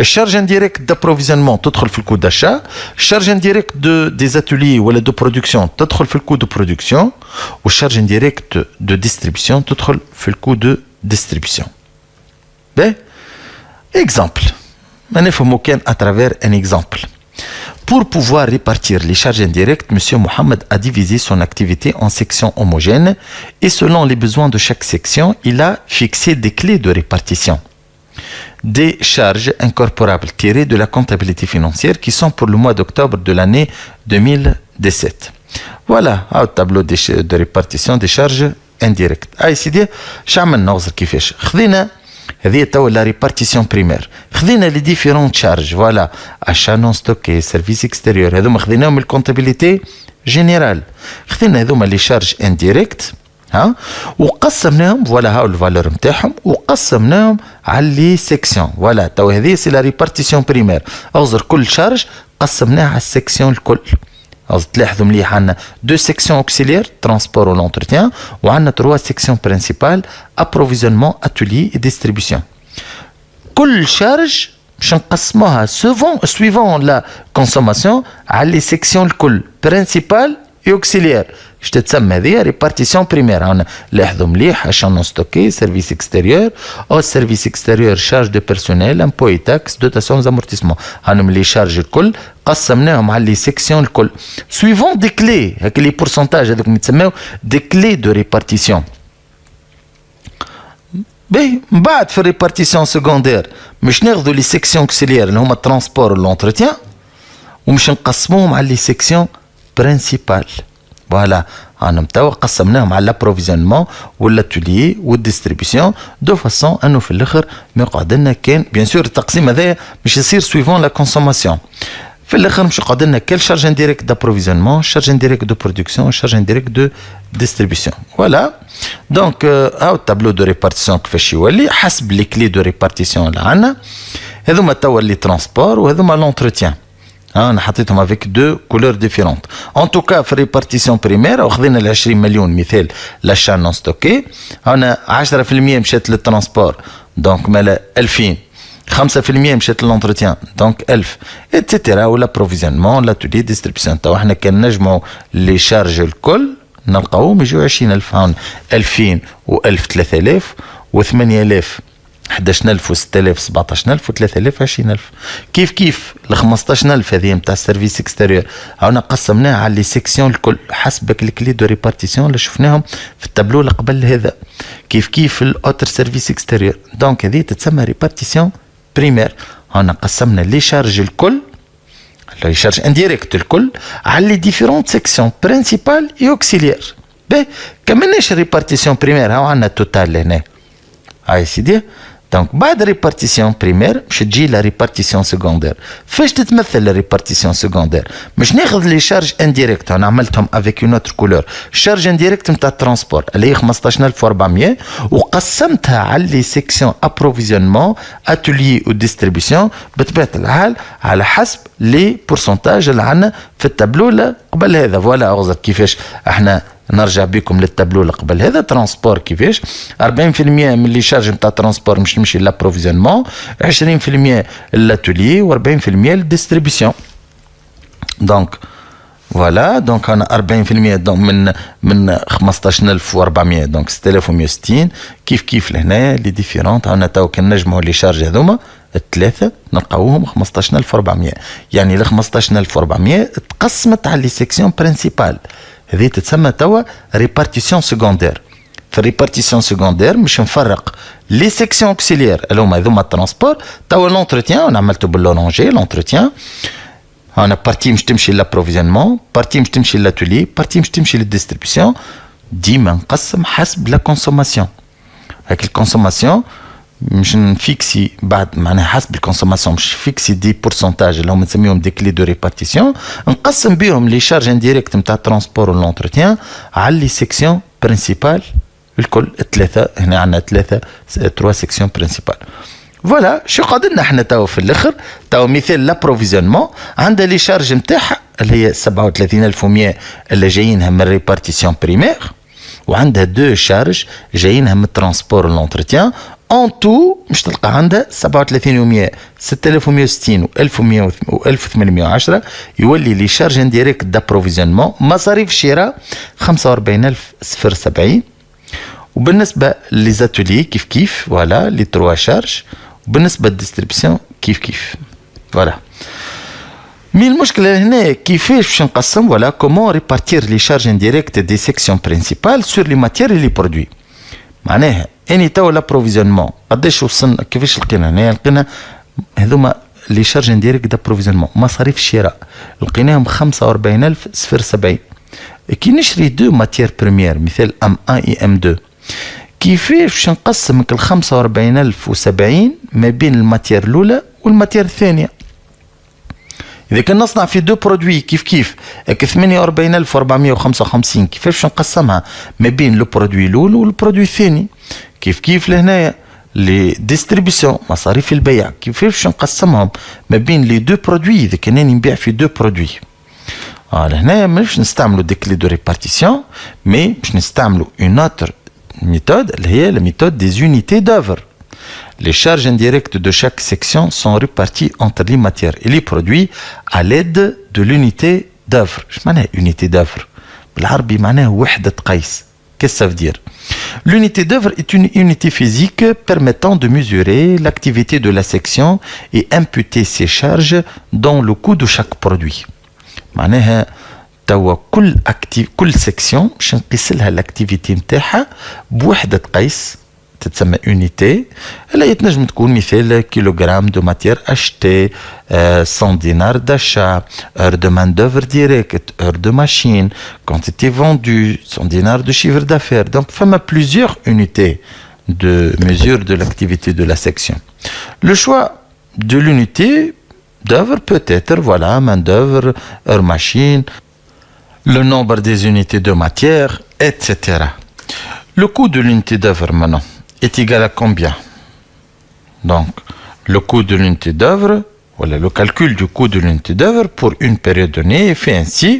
Charge indirecte d'approvisionnement تدخل في الكود d'achat, charge indirecte des ateliers ou de production تدخل في الكود de production ou charge indirecte de distribution تدخل في الكود de distribution. Ben, exemple. نفهموا كان à travers un exemple. Pour pouvoir répartir les charges indirectes, M. Mohamed a divisé son activité en sections homogènes et selon les besoins de chaque section, il a fixé des clés de répartition. Des charges incorporables tirées de la comptabilité financière qui sont pour le mois d'octobre de l'année 2017. Voilà, au tableau de répartition des charges indirectes. سيدي شعملنا نغزر كيفاش خذينا هذه توا لا ريبارتيسيون بريمير. خذينا لي ديفيرون تشارج فوالا اشا نون ستوكي سيرفيس اكستيريور هذوما خذيناهم من الكونتابيليتي جينيرال. خذينا هذوما لي شارج انديريكت ها وقسمناهم فوالا هاو الفالور نتاعهم وقسمناهم على لي سيكسيون. فوالا توا هذه سي لا ريبارتيسيون بريمير. اغزر كل شارج قسمناه على السيكسيون الكل. تلاحظوا مليح عندنا دو سيكسيون اوكسيليير ترانسبور ولونتروتيان وعندنا 3 سيكسيون برينسيبال ابروفيزيونمون اتولي اي ديستريبيسيون. كل شارج باش نقسموها سويفون لا كونسوماسيون على لي سيكسيون الكل برينسيبال اي اوكسيليير. اش تتسمى هذه ريبارتيسيون بريمير. هنا لاحظوا مليح اشان نون ستوكي سيرفيس اكستيريور او سيرفيس اكستيريور شارج دو بيرسونيل امبوي تاكس دوتاسيون زامورتيسمون. هانم لي شارج الكل قسمناهم على لي سيكسيون الكل سويفون دي كلي هاك لي بورسونتاج هذوك يتسموا دي كلي دو ريبارتيسيون. باهي من بعد في الريبارتيسيون سكوندير مش ناخذوا لي سيكسيون اوكسيليير اللي هما الترونسبور والونتروتيان ومش نقسموهم على لي سيكسيون برينسيبال. فوالا انا توا قسمناهم على l'approvisionnement والاتوليي والديستريبيسيون دو فاسون انه في الاخر ما يقعد لنا كان بيان سور التقسيم هذايا مش يصير سويفون لا كونسوماسيون. في الاخر مش يقعد لنا كل شارج انديريكت دابروفيزيونمون، شارج انديريكت دو برودكسيون، شارج انديريكت دو ديستريبيسيون. فوالا دونك هاو التابلو دو ريبارتيسيون كيفاش يولي حسب لي كلي دو ريبارتيسيون اللي عندنا. هذوما توا لي ترونسبور وهذوما لونتروتيان. انا حطيتهم افيك دو كولور ديفيرونت. ان توكا في الريبارتيسيون بريمير واخذنا ال 20 مليون مثال لاشا نون ستوكي، انا 10% مشات للترونسبور دونك مالا 2000، 5% مشات للونتروتيان دونك 1000 اتسيتيرا، ولا بروفيزيونمون لا تولي ديستريبسيون. توا احنا كان نجمعوا لي شارج الكل نلقاوهم يجيو 20000 هون 2000 و1000 3000 و8000 11000 و6000 17000 و3000 20000. كيف كيف ال 15000 هذه نتاع السيرفيس اكستيريور هاونا قسمناها على لي سيكسيون الكل حسب الكلي دو ريبارتيسيون اللي شفناهم في التابلو اللي قبل هذا. كيف كيف الاوتر سيرفيس اكستيريور دونك هذه تتسمى ريبارتيسيون بريمير. هاونا قسمنا لي شارج الكل، لي شارج انديريكت الكل على لي ديفيرونت سيكسيون برينسيبال اي اوكسيليير. باهي كملناش ريبارتيسيون بريمير، هاو عندنا التوتال هنا هاي سيدي. دونك بعد ريبارتيسيون بريمير باش تجي لا ريبارتيسيون سكوندير. فاش تتمثل لا ريبارتيسيون سكوندير؟ باش ناخذ لي شارج انديريكت، انا عملتهم افيك اون اوتر كولور، الشارج انديريكت نتاع الترونسبور اللي هي 15400 وقسمتها على لي سيكسيون ابروفيزيونمون اتوليي وديستريبيسيون بطبيعه الحال على حسب لي بورسونتاج اللي عندنا في التابلو اللي قبل هذا. فوالا اغزر كيفاش احنا نرجع بكم للتابلو اللي قبل هذا. ترونسبور كيفاش 40% من اللي شارج نتاع ترونسبور مش تمشي لابروفيزيونمون، 20% لاتوليي و40% للديستريبيسيون. دونك فوالا دونك انا 40% دونك من 15400 دونك 6160. كيف كيف لهنا لي ديفيرونت انا تو كان نجمعوا لي شارج هذوما الثلاثه نلقاوهم 15400، يعني ال 15400 تقسمت على لي سيكسيون برينسيبال. هذه تتسمى توا ريبارتيسيون سكوندير. في الريبارتيسيون سكوندير مش نفرق لي سيكسيون اوكسيليير اللي هما هذوما الترونسبور. توا لونتروتيان انا عملته باللورونجي. لونتروتيان انا بارتي مش تمشي لابروفيزيونمون، بارتي مش تمشي لاتولي، بارتي مش تمشي للديستريبيسيون. ديما نقسم حسب لا كونسوماسيون. هاك الكونسوماسيون مش نفيكسي بعد معناها حسب الكونسوماسيون مش فيكسي دي بورسونتاج اللي هم نسميهم دي كلي دو ريبارتيسيون، نقسم بهم لي شارج انديريكت نتاع الترونسبور واللونتروتيان على لي سيكسيون برينسيبال الكل الثلاثه. هنا عندنا تروا سيكسيون برينسيبال. فوالا شو قعدنا احنا توا في الاخر. توا مثال لابروفيزيونمون عندها لي شارج نتاعها اللي هي 37100 اللي جايينها من ريبارتيسيون بريمير، وعندها دو شارج جايينها من الترونسبور واللونتروتيان. ان تو مش تلقى عندها 37100 6160 و 1810 يولي لي شارج انديريكت دابروفيزيونمون مصاريف الشراء 45070. وبالنسبه لي زاتولي كيف كيف فوالا لي تروا شارج. وبالنسبه للديستريبسيون كيف كيف فوالا. مي المشكله هنا كيفاش باش نقسم ولا كومون ريبارتير لي شارج انديريكت دي سيكسيون برينسيبال سور لي ماتير لي برودوي. معناها اني تو لابروفيزيونمون قداش وصلنا كيفاش لقينا هنا؟ لقينا هذوما لي شارج انديريكت دابروفيزيونمون مصاريف الشراء لقيناهم 45070. كي نشري دو ماتير بريمير مثال ام 1 اي ام 2 كيفاش باش نقسم ال 45070 ما بين الماتير الاولى والماتير الثانيه؟ إذا كان نصنع في دو برودوي كيف كيف 48455 كيفاش باش نقسمها ما بين لو برودوي الأول والبرودوي الثاني؟ كيف كيف لهنايا لي ديستريبيسيون مصاريف البيع كيفاش باش نقسمهم ما بين لي دو برودوي إذا كان راني نبيع في دو برودوي. لهنايا مش نستعملوا دي كلي دو ريبارتيسيون مي باش نستعملوا اون اوتر méthode اللي هي la méthode des unités d'œuvre. Les charges indirectes de chaque section sont réparties entre les matières et les produits à l'aide de l'unité d'œuvre. ايش معناها unité d'œuvre؟ بالعربي معناها وحدة قيس. Qu'est-ce que ça veut dire? L'unité d'œuvre est une unité physique permettant de mesurer l'activité de la section et imputer ses charges dans le coût de chaque produit. معناها توا كل سيكسيون باش نقيس لها الاكتيفيتي نتاعها بوحده قيس. تتسمى unité. Elle est تنجم تكون مثال kilogramme de matière achetée, 100 dinars d'achat, heure de main d'œuvre directe, heure de machine, quantité vendue, 100 dinars de chiffre d'affaires. Donc, il y a plusieurs unités de mesure de l'activité de la section. Le choix de l'unité d'œuvre peut être, voilà, main d'œuvre, heure machine, le nombre des unités de matière, etc. Le coût de l'unité d'œuvre maintenant est égal à combien? Donc, le coût de l'unité d'œuvre, voilà, le calcul du coût de l'unité d'œuvre pour une période donnée est fait ainsi.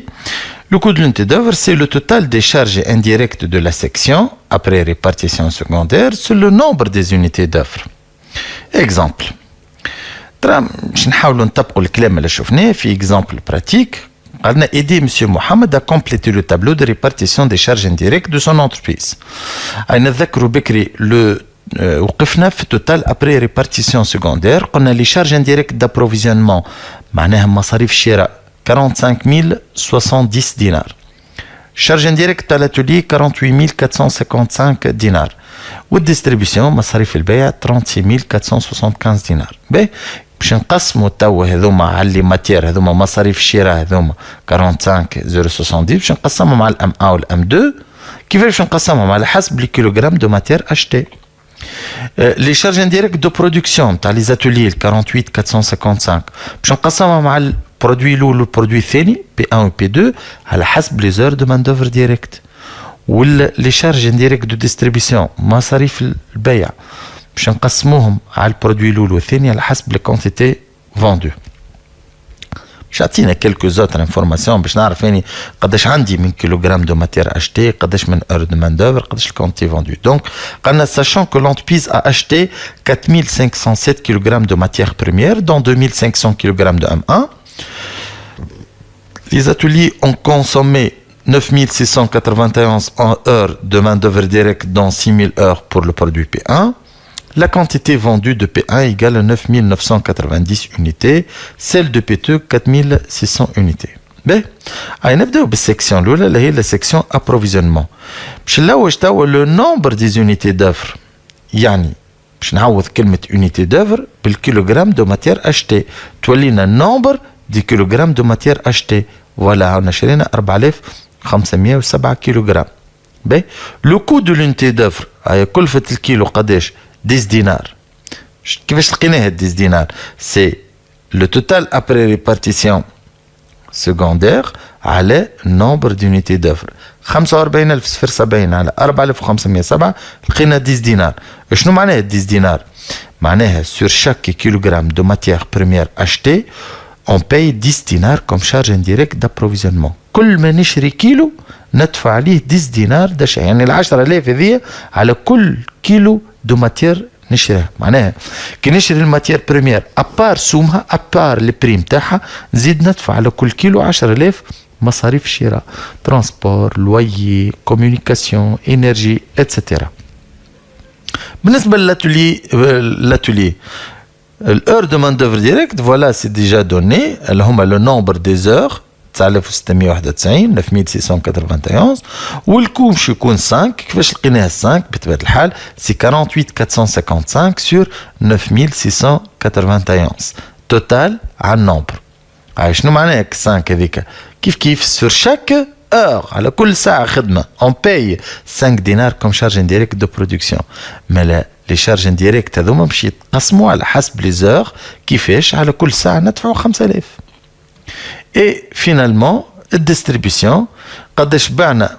Le coût de l'unité d'œuvre, c'est le total des charges indirectes de la section après répartition secondaire sur le nombre des unités d'œuvre. Exemple. باش نحاولوا نطبقوا الكلام اللي شفناه في exemple pratique. قالنا aider M. Mohamed à compléter le tableau de répartition des charges indirectes de son entreprise. نتذكروا بكري وقفنا في total après répartition secondaire. قلنا les charges indirectes d'approvisionnement معناها مصاريف الشراء 45070 dinars. Charge indirecte à l'atelier 48455 dinars. والديستريبيسيون مصاريف البيع 36475 دينار. باهي باش نقسموا توا هذوما على لي ماتير هذوما مصاريف الشراء هذوما 45070 باش نقسمهم على الام 1 والام 2. كيفاش باش نقسمهم؟ على حسب لي كيلوغرام دو ماتير اشتي. لي شارج انديريكت دو برودكسيون تاع لي زاتوليي 48455 باش نقسمهم على البرودوي الاول والبرودوي الثاني بي 1 و بي 2 على حسب لي زور دو مان دوفر ديريكت. ولا لي شارج انديريكت دو ديستريبيسيون مصاريف البيع باش نقسموهم على البرودوي الاول والثاني على حسب لي كونتيتي فوندو. باش يعطينا كيلكو زوتر انفورماسيون باش نعرف يعني قداش عندي من كيلوغرام دو ماتير اشتي، قداش من اور دو مان دوفر، قداش الكونتي فوندو. دونك قالنا sachant que l'entreprise a acheté 4507 kg de matières premières dont 2500 kg de M1. Les ateliers ont consommé 9691 heures de main-d'œuvre directe, dont 6000 heures pour le produit P1. La quantité vendue de P1 égale à 9990 unités, celle de P2 4600 unités. Ben, نبداو بالسيكسيون الاولى اللي هي la section approvisionnement. باش نلوج توا le nombre des unités d'œuvre. يعني باش نعوض كلمة unité d'œuvre بالكيلوغرام دو ماتير اشتي، تولينا nombre دي كيلوغرام دو ماتير اشتي. فوالا عندنا شرينا 4507 كيلوغرام. باهي لو كو دو لونتي دوفر هي كلفة الكيلو قداش؟ 10 دينار. كيفاش لقيناها 10 دينار؟ سي لو توتال ابري ريبارتيسيون سكوندير على نومبر دونيتي دوفر. 45070 على 4507 لقينا 10 دينار. شنو معناها 10 دينار؟ معناها sur chaque kilogramme de matière première achetée on paye 10 dinars comme charge indirecte d'approvisionnement. كل ما نشري كيلو ندفع عليه 10 دينار دشا، يعني ال 10000 هذيا على كل كيلو دو ماتير نشريها. معناها كي نشري الماتير بريمير ابار سومها ابار البريم تاعها نزيد ندفع على كل كيلو 10000 مصاريف الشراء، ترانسبور، لويي، كوميونيكاسيون، انرجي، اتسيتيرا. بالنسبه للاتولي l'heure de main d'œuvre directe, voilà, c'est déjà donné. اللي هما le nombre des heures 9691 9691 والكو باش يكون 5. كيفاش لقيناها 5 بطبيعة الحال؟ سي 48455 sur 9691 توتال على النومبر. شنو معناها 5 هذيك؟ كيف sur chaque heure على كل ساعة خدمة on paye 5 دينار comme charge indirecte de production. mais لا لي شارج انديريكت هذوما باش يتقسموا على حسب لي زور. كيفاش؟ على كل ساعة ندفعوا 5000. اي فينالمون الديستريبيسيون قداش بعنا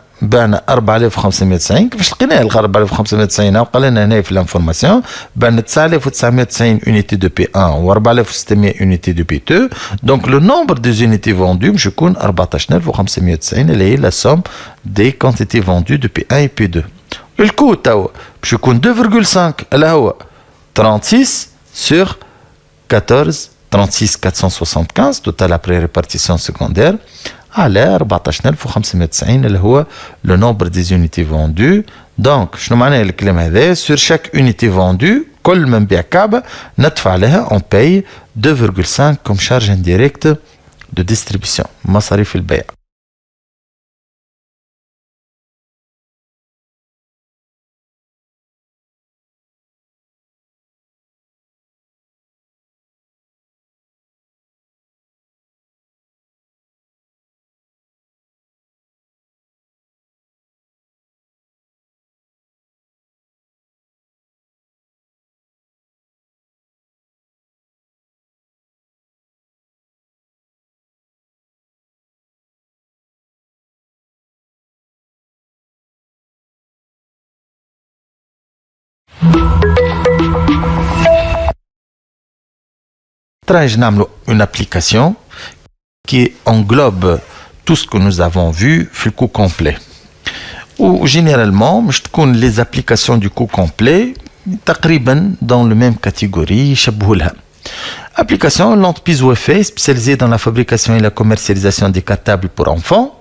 4590. كيفاش لقيناها ال 4590؟ وقال لنا هنا في الانفورماسيون بعنا 9990 unité de P1 و 4600 unité de P2. donc le nombre des unités vendues باش يكون 14590 اللي هي la somme des quantités vendues de P1 et P2. الكو توا باش يكون 2,5 اللي هو 36 sur 14 475 توتال ابري ريبارتيسيون سكوندير على 14590 اللي هو لو نومبر دي زونيتي فوندو. دونك شنو معناه الكلام هذا؟ سور شاك اونيتي فوندو كل ما نبيع كعبه ندفع لها اون باي 2,5 كوم شارج انديريكت دو ديستريبيسيون مصاريف البيع. Une application qui englobe tout ce que nous avons vu في le coup complet. Ou généralement, les applications du coup complet تقريبا dans la même catégorie يشبهوا لها. Application lampe piezo-effet spécialisée dans la fabrication et la commercialisation des cartables pour enfants.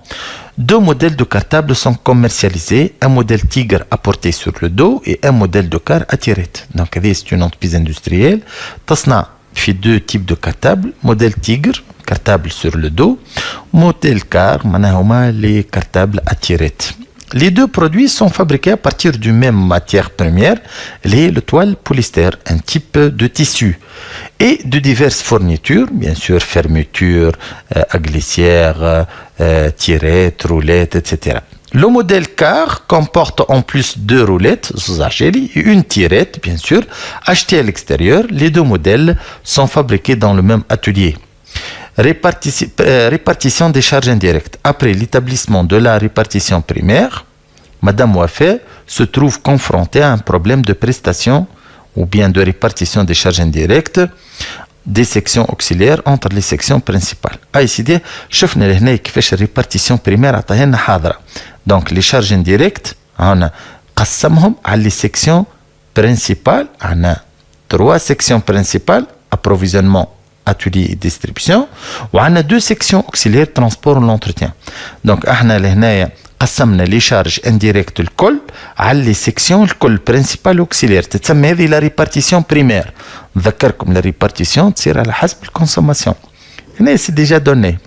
Deux modèles de cartables sont commercialisés, un modèle Tigre à porter sur le dos et un modèle de car à tirette. Donc c'est une entreprise industrielle. تصنع في deux types de cartables, modèle Tigre, cartable sur le dos, modèle car, les cartables à tirette. Les deux produits sont fabriqués à partir d'une même matière première, le toile polyester, un type de tissu, et de diverses fournitures, bien sûr, fermetures, à glissière, tirettes, roulettes, etc. Le modèle car comporte en plus deux roulettes, et une tirette, bien sûr, achetée à l'extérieur. Les deux modèles sont fabriqués dans le même atelier. Répartition des charges indirectes. Après l'établissement de la répartition primaire, Madame Wafé se trouve confrontée à un problème de prestation ou bien de répartition des charges indirectes des sections auxiliaires entre les sections principales. ici, شفنا لهنا كيفاش الريبارتيسيون بريمير عطاها حاضره. Donc les charges indirectes on قسمهم على les sections principales. On a trois sections principales, approvisionnement, atelier et distribution, وعندنا deux sections auxiliaires, transport et l'entretien. Donc احنا لهنايا قسمنا les charges indirectes الكل على les sections الكل principales auxiliaires. تتسمى هذه la répartition primaire. نذكركم la répartition تصير على حسب الconsommation. هنا c'est déjà donné.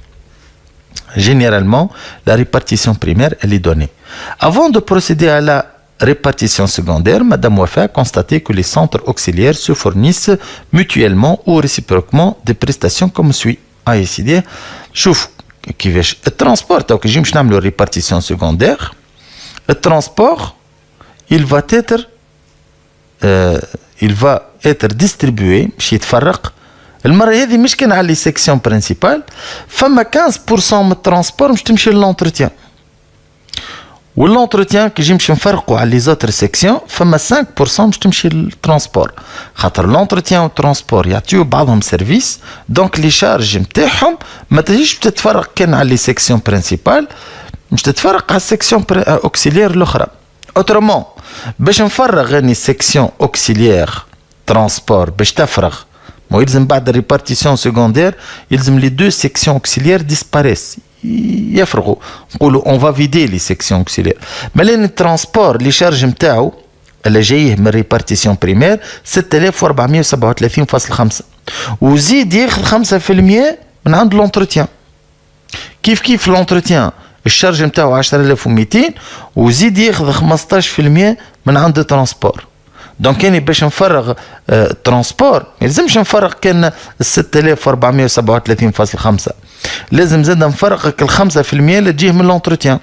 Généralement, la répartition primaire, elle est donnée. Avant de procéder à la répartition secondaire, Madame Wafa a constaté que les centres auxiliaires se fournissent mutuellement ou réciproquement des prestations comme suit. ici, شوف كيفاش الترانسبور تو كي نجي نعملوا répartition secondaire. الترانسبور il va être distribué باش يتفرق. المرة هذه مش كان على لي سيكسيون برينسيبال، فما 15% من الترانسبور باش تمشي للونتروتيان، واللونتروتيان كي يجي باش نفرقوا على لي زوتر سيكسيون فما 5% باش تمشي للترانسبور، خاطر لونتروتيان والترانسبور يعطيو بعضهم سيرفيس، دونك لي شارج نتاعهم ما تجيش تتفرق كان على لي سيكسيون برينسيبال، باش تتفرق على السيكسيون اوكسيليير الاخرى. اوترومون باش نفرغ اني سيكسيون اوكسيليير ترانسبور باش تفرغ، يلزم بعد الريبارتيسيون سيكوندير يلزم لي دو سيكسيون اوكسيليير ديسباريس يفرغوا، نقولوا اون فا فيدي لي سيكسيون اوكسيليير. مالين الترانسبور لي شارج نتاعو اللي جايه من ريبارتيسيون بريمير 6437.5 وزيد ياخذ 5% من عند لونتروتيان. كيف لونتروتيان الشارج نتاعو 10200 وزيد ياخذ 15% من عند الترانسبور. دونك كان باش نفرغ ترانسبور ما يلزمش نفرغ كان 6437.5، لازم زاد نفرغك ال 5% اللي تجيه من لونتروتيان.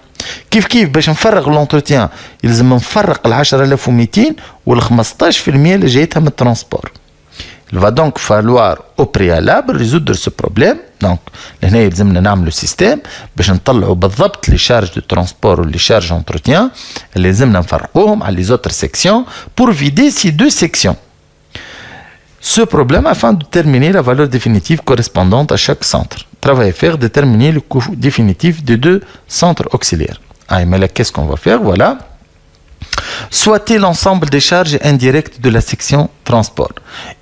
كيف باش نفرغ لونتروتيان يلزم نفرق ال 10200 وال 15% اللي جايتها من الترانسبور. Il va donc falloir au préalable résoudre ce problème. Donc لهنا يلزمنا نعملوا سيستم باش نطلعوا بالضبط لي شارج دو ترانسبور ولي شارج انتروتيان اللي لازمنا نفرقوهم على لي زوتر سيكسيون pour vider ces deux sections. Ce problème afin de déterminer la valeur définitive correspondante à chaque centre. Travail à faire, déterminer le coût définitif des deux centres auxiliaires. Mais là, qu'est-ce qu'on va faire? Voilà. Soit l'ensemble des charges indirectes de la section transport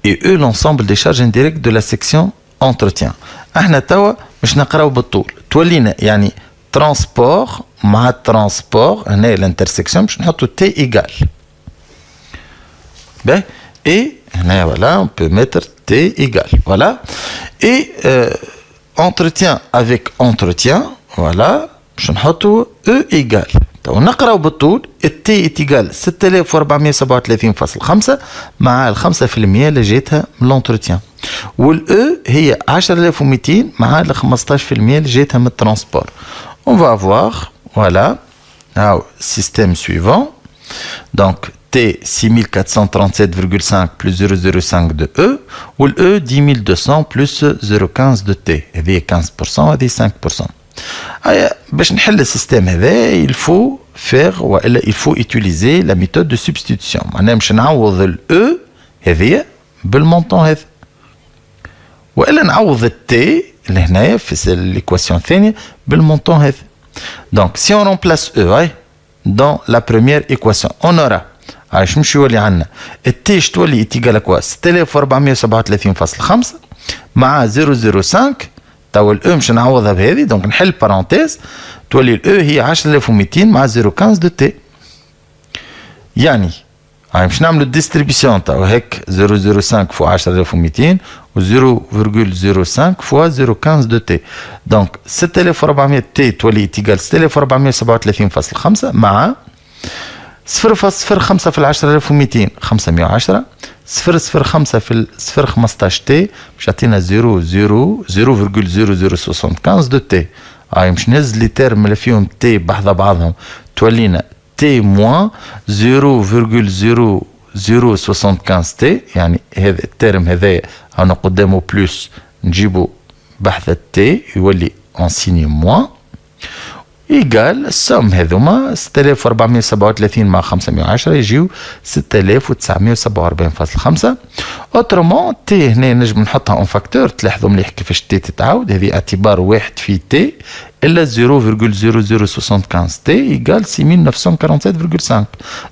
et l'ensemble des charges indirectes de la section entretien. احنا توا باش نقراو بالطول تولينا يعني ترانسبور مع ترانسبور هنا الانترسيكسيون باش نحطو تي ايغال باهي اي هنا فوالا اون بو ميتر تي ايغال فوالا اي entretien avec entretien فوالا باش نحطو او ايغال. ونقراو بالطول التي ايغال 6437.5 مع ال 5% اللي جاتها من لونتروتيان، والاو هي 10200 مع ال 15% اللي جاتها من الترانسبور. On va avoir voilà now système suivant. Donc T 6437,5 plus 0,05 de E ou le E 10200 plus 0,15 de T. هذه 15% هذه 5%. باش نحل السيستم هذا il faut faire ou il faut utiliser la méthode de substitution. معناها باش نعوض ال E هذيا بالمونطون هذا. وإلا نعوض ال T اللي هنايا في l'équation الثانية بالمونطون هذا. Donc si on remplace E dans la première équation, on aura شو يولي عندنا التي تولي تيجال كوا 6437.5 مع 005 توا الاو مش نعوضها بهذه دونك نحل بارونتيز تولي الاو هي 10200 مع 0.15 دو تي يعني باش نعملوا الديستريبيسيون توا هيك 0.05 فوا 10200 و 0.05 فوا 0.15 دو تي دونك 6400 تي تولي تيجال 6437.5 مع 0.05 في 10200 510 0.05 في 0.15 تي باش يعطينا 0.0075 دو تي باش نهز لي تيرم اللي فيهم تي بحذا بعضهم تولينا تي موان 0.0075 تي يعني هذا التيرم هذايا انا قدامه بلس نجيبه بحذا تي يولي اون سيني موان إيجال السم هذوما 6437 مع 510 يجيو 6947.5 اوترومون تي هنا نجم نحطها اون فاكتور تلاحظوا مليح كيفاش تي تتعاود هذه اعتبار واحد في تي الا 0.0075 تي إيجال 6947.5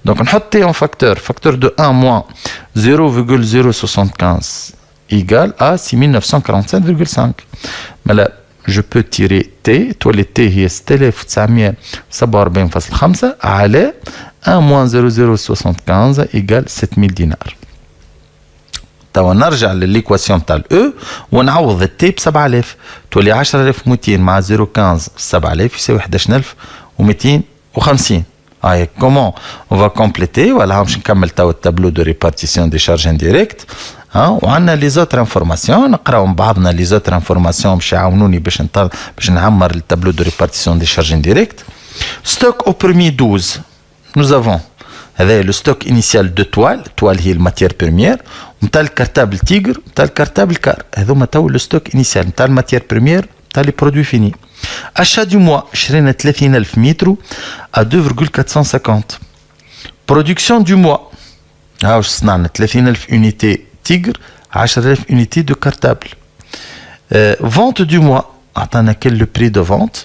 دونك نحط تي اون فاكتور دو 1 موان 0.0075 إيجال à 6947.5 مالا je peux tirer T, تولي T هي 6947.5 على 1 moins 0.0075 égale 7000 دينار. توا نرجع للإيكواسيون تاع الأو ونعوض التي ب 7000 تولي 10200 مع 0.15 7000 يساوي 11250. Comment on va compléter voilà باش نكمل توا التابلو دو ريبارتيسيون دي شارج انديريكت وعندنا لي زوتر انفورماسيون نقراو مع بعضنا لي زوتر انفورماسيون باش يعاونوني باش نعمر التابلو دو ريبارتيسيون دي شارج انديريكت. ستوك او بريمي 12 nous avons هذا لو ستوك انيسيال دو توال هي الماتيير بريمير نتاع الكارتابل تيغر نتاع الكارتابل كار هذوما تو لو ستوك انيسيال نتاع الماتيير بريمير نتاع لي برودوي فيني. Achat du mois, شرينا 30000 متر à 2,450. Production du mois. واش صنعنا 30000 unité تيغر 10000 unité de cartable. Vente du mois. عطانا كل لو بري دو فونت.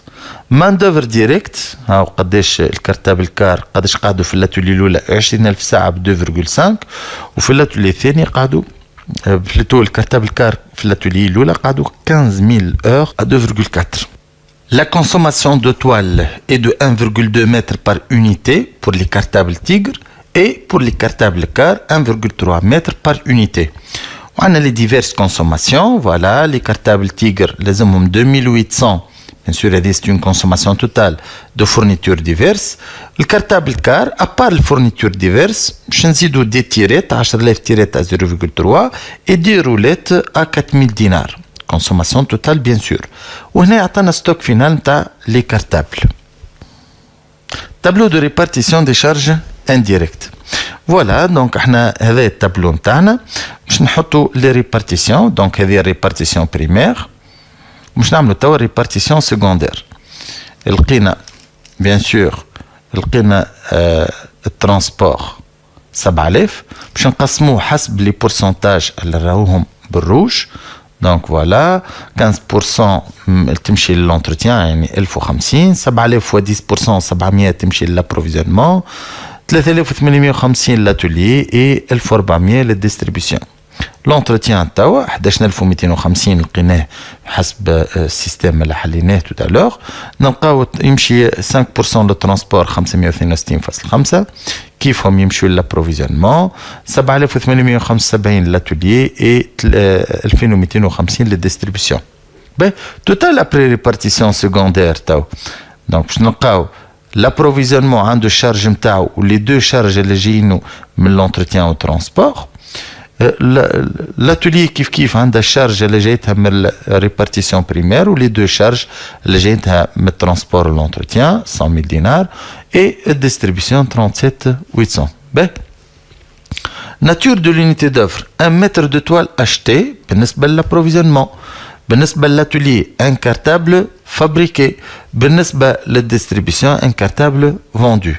مان دوفر ديريكت هاو قداش الكارتابل كار قداش قعدوا في الاتولي الاولى 20000 ساعه ب 2,5 وفي الاتولي الثاني قعدوا بلوتو الكارتابل كار في الاتولي الاولى قعدوا 15000 heures à 2,4. La consommation de toile est de 1,2 mètres par unité pour les cartables Tigre et pour les cartables Car 1,3 mètres par unité. On a les diverses consommations. Voilà, les cartables Tigre, les hommes 2800. Bien sûr, c'est une consommation totale de fournitures diverses. Le cartable Car, à part les fournitures diverses, je n'ai des tirettes, 10,000 tirettes à 0,3 et des roulettes à 4000 dinars. Consommation totale bien sûr. وهنا عطانا ستوك فينال نتاع لي كارتابل. تابلو دو ريبارتيسيون دي شارج انديريكت. فوالا دونك احنا هذا التابلو نتاعنا باش نحطوا لي ريبارتيسيون دونك هذه ريبارتيسيون بريمير باش نعملوا توا ريبارتيسيون سيكوندير. لقينا بيان سور لقينا الترانسبور 7000 باش نقسموه حسب لي بورسونتاج اللي راهوهم بالروج. Donc voilà, 15% تمشي للentretien يعني 1050 7000 fois 10% 700 تمشي للapprovisionnement 3850 l'atelier et 1400 للdistribution. L'entretien توا 11250 لقيناه حسب السيستم اللي حليناه tout à l'heure. نلقاو يمشي 5% للترانسبور 562.5 كيفهم يمشوا للابروفيزيونمون 7875 للاتوليي اي 2250 للديستريبيسيون. باهي توتال ابري ريبارتيسيون سيكوندير تو دونك باش نلقاو l'approvisionnement عنده الشارج نتاعو ولي دو شارج اللي جايينو من لونتروتيان و ترانسبور. l'atelier كيف عندها الشارج اللي جايتها من الريبارتيسيون بريمير ولي دو شارج اللي جايتها من الترانسبور و لونتروتيان 100000 دينار et distribution 37800. B. Nature de l'unité d'œuvre. 1 mètre de toile acheté بالنسبة للapprovisionnement. بالنسبة للatelier un cartable fabriqué. بالنسبة للdistribution, un cartable vendu.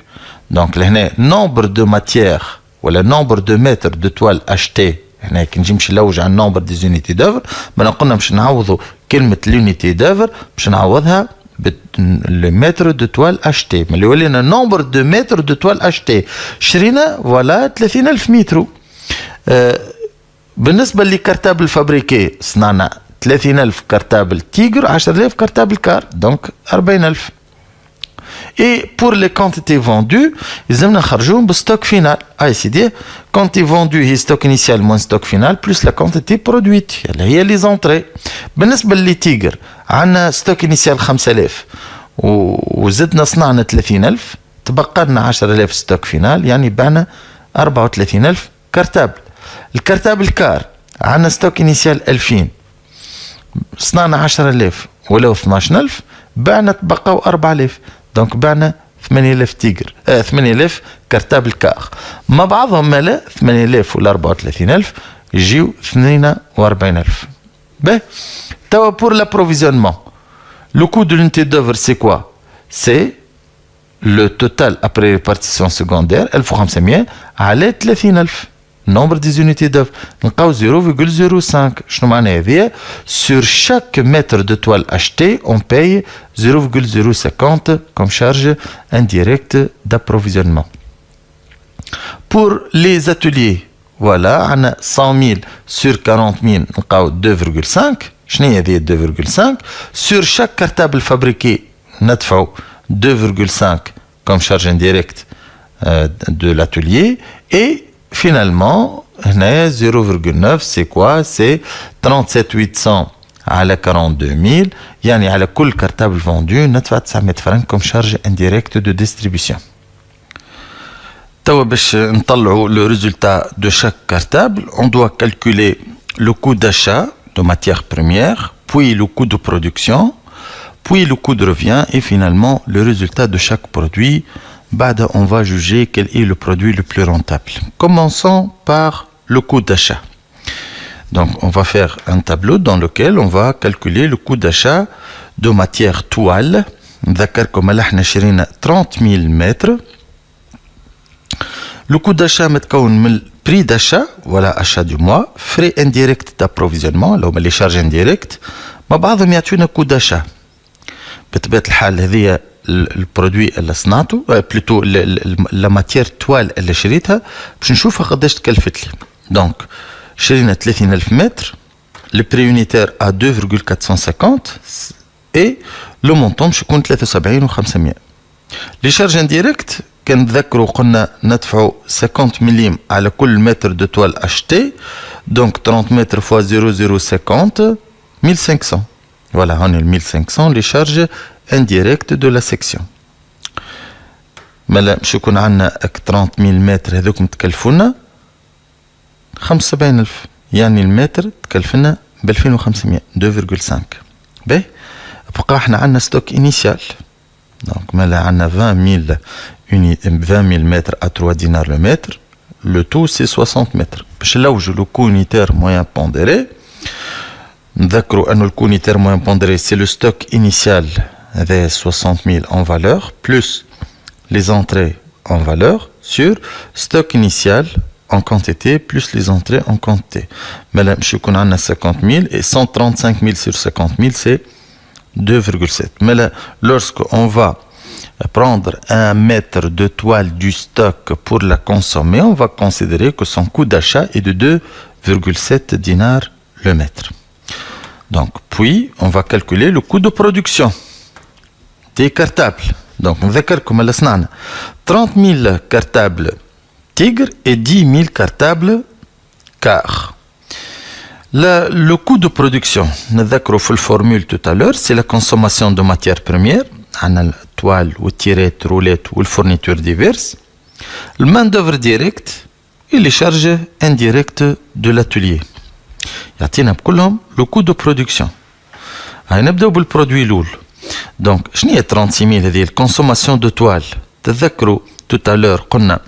Donc, le nombre de matières ou le nombre de mètres de toile achetés, هنا كي نجي نمشي نلوج على nombre des unités d'œuvre, ما قلنا باش نعوضوا كلمة l'unité d'œuvre باش نعوضها le mètre de toile acheté. Mais le nombre de mètres de toile acheté. شرينا voilà 30,000 متر. بالنسبة للكارتابل فابريكي صنعنا 30,000 كارتابل تيجر 10,000 كارتابل كار donc 40,000. Et pour les quantités vendues, ils aiment le stock final. c'est-à-dire quantité vendue et stock initial moins stock final plus la quantité produite. Il y a les entrées. بالنسبة للتيجر عندنا stock initial 5,000 وزدنا صنعنا 30,000 تبقى لنا 10,000 stock final يعني بعنا 34,000 كارتابل. الكارتابل كار عندنا stock initial 2000 صنعنا 10,000 ولو 12,000 بعنا تبقوا 4,000 دونك بعنا 8,000 تيجر 8,000 كارتابل كار مع بعضهم مالا 8,000 ولا 34,000 يجيو 42,000. باهي توا pour l'approvisionnement le coût de l'unité d'œuvre c'est quoi? C'est le total après répartition secondaire 1500 على 30,000 nombre des unités d'œuvre نلقاو 0,05. شنو معناها هذيا؟ sur chaque mètre de toile acheté on paye 0,050 comme charge indirecte d'approvisionnement. Pour les ateliers voilà عندنا 100,000 sur 40,000 نلقاو 2,5. شنو هي هذه 2,5 sur chaque cartable fabriqué ندفعوا 2,5 comme charge indirecte de l'atelier et finalement, 0,9 c'est quoi? C'est 37,800 على 42,000 يعني على كل كارتابل vendu ندفع 900 فرنك comme charge indirecte de distribution. توا باش نطلعوا le résultat de chaque cartable, on doit calculer le coût d'achat de matières premières, puis le coût de production, puis le coût de revient et finalement le résultat de chaque produit. بعد on va juger quel est le produit le plus rentable. Commençons par le coût d'achat. Donc on va faire un tableau dans lequel on va calculer le coût d'achat de matière toile. نذكركم اللي احنا شرينا 30,000 متر. Le coût d'achat متكون من prix d'achat voilà achat du mois, frais indirects d'approvisionnement اللي هما les charges indirectes مع بعضهم يعطيونا coût d'achat. بطبيعة الحال هذه البرودوي اللي صنعته بلوتو لا ماتير توال اللي شريتها باش نشوفها قداش تكلفت لي. دونك شرينا 30,000 متر لو بري يونيتير ا 2,450 اي لو مونطون باش يكون 73,500. لي شارج انديريكت كنتذكروا قلنا ندفعوا 50 مليم على كل متر دو توال اشتي دونك 30 متر فوا 0,050 1500. Voilà, on est 1500 les charges indirectes de la section. مالا باش يكون عندنا 30,000 متر هذوك متكلفونا 75,000 يعني المتر تكلفنا ب 2500 2,5. باهي بقى احنا عندنا ستوك انيسيال دونك مالا عندنا 20,000 متر à 3 dinars le mètre. Le tout c'est 60 mètres. باش نلوجوا لو كو unitaire moyen pondéré نذكروا أن الكو unitaire moyen pondéré c'est le stock initial avec 60,000 en valeur plus les entrées en valeur sur stock initial en quantité plus les entrées en quantité. Mais là, je connais 50,000 et 135,000 sur 50,000 c'est 2,7. Mais là, lorsqu'on va prendre un mètre de toile du stock pour la consommer, on va considérer que son coût d'achat est de 2,7 dinars le mètre. Donc, puis, on va calculer le coût de production des cartables. Donc, on va calculer 30,000 cartables Tigre et 10,000 cartables car. Le coût de production, nous avons fait la formule tout à l'heure, c'est la consommation de matières premières, la toile, ou tirette, roulette ou fournitures diverses, le main d'œuvre directe et les charges indirectes de l'atelier. يعطينا بكلهم le coût de production. نبداو بالبرودوي الاول. دونك شنو هي 36,000 هذه الكونسوماسيون دو توال؟ تذكروا tout à l'heure قلنا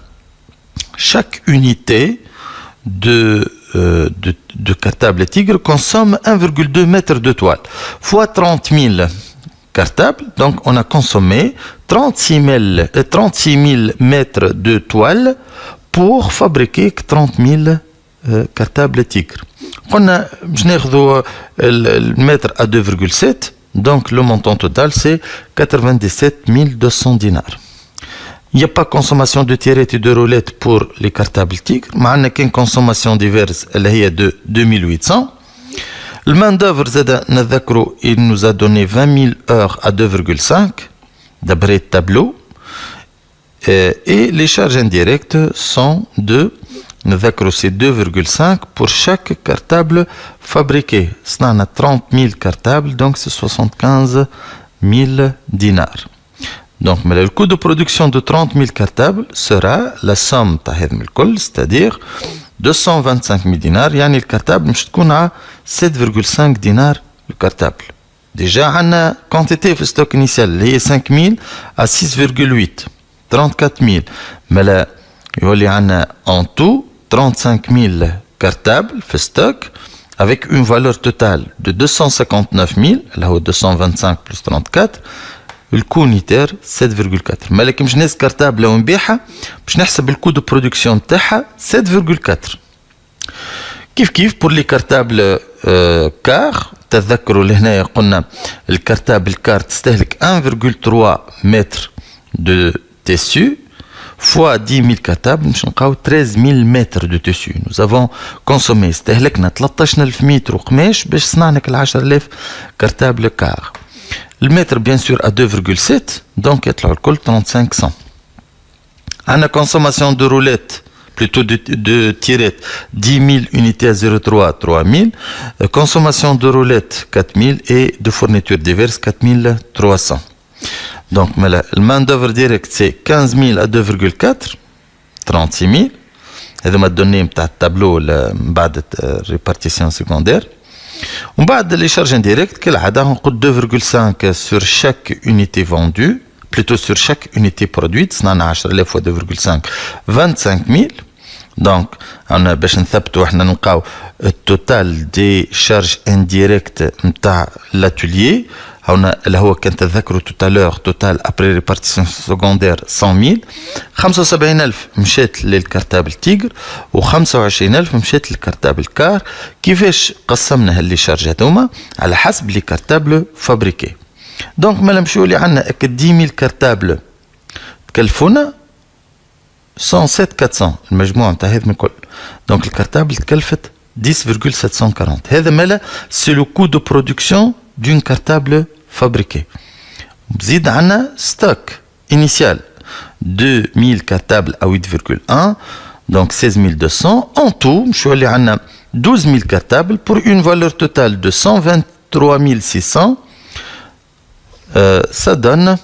chaque unité de cartable tigre consomme 1,2 mètre de toile fois 30,000 cartables. Donc on a consommé 36 000 mètres de toile pour fabriquer 30 000 cartables Tigre. On a le mètre à 2,7, donc le montant total c'est 97 200 dinars. Il n'y a pas consommation de tirettes et de roulettes pour les cartables Tigre. Il n'y a qu'une consommation diverse, elle est de 2800. Le main d'œuvre, il nous a donné 20 000 heures à 2,5 d'après le tableau. Et les charges indirectes sont de 2,5 pour chaque cartable fabriqué. On a 30 000 cartables, donc c'est 75 000 dinars. Donc le coût de production de 30 000 cartables sera la somme, c'est-à-dire 225 000 dinars. Yani le cartable, je à 7,5 dinars le cartable. Déjà, on a quantité de stock initial, il y a 5 000 à 6,8, 34 000. Mais là, il y a en tout 35 000 cartables de stock avec une valeur totale de 259 000, là où 225 plus 34. Le coût unitaire 7,4. Mais comme je n'ai ce cartable là, je n'ai le coût de production de 7,4. كيف pour les cartables car تذكروا لهنا قلنا الكارتابل كار تستهلك 1,3 متر de tissu fois 10 000 cartables باش نلقاو 13 000 متر de tissu. Nous avons consommé استهلكنا 13,000 متر قماش باش صنعنا 10,000 cartables car. Le mètre bien sûr à 2,7 donc يطلع الكل 3500. On a consommation de roulettes plutôt de tirettes 10 000 unités à 0,3 3000, consommation de roulettes 4000 et de fournitures diverses 4300. Donc le main d'œuvre direct c'est 15 000 à 2,4 36 000. هذا ما donné نتاع التابلو بعد répartition secondaire. On va les charges indirectes كالعادة نقول 2,5 sur chaque unité vendue, plutôt sur chaque unité produite, صنعنا 10,000 fois 2,5 25 000. Donc on a باش نثبتوا احنا نلقاو التوتال دي شارج انديريكت نتاع l'atelier. هنا اللي هو كان تذكروا توتالور توتال ابري ريبارتيسيون سكوندير 100 000. 75,000 مشات للكارتابل تيغر و25,000 مشات للكارتابل كار. كيفاش قسمنا هاللي شارج هذوما؟ على حسب لي كارتابل فابريكي. دونك مالا نمشيو لي عندنا 10,000 كارتابل تكلفونا 107,400 المجموع نتاع هذم الكل. دونك الكارتابل تكلفت 10,740. هذا مالا سي لو كو دو برودكسيون d'une cartable fabriquée. بزيد عنا stock initial 2000 cartables à 8,1 donc 16,200. En tout مشو اللي عنا 12,000 cartables pour une valeur totale de 123,600. Ça donne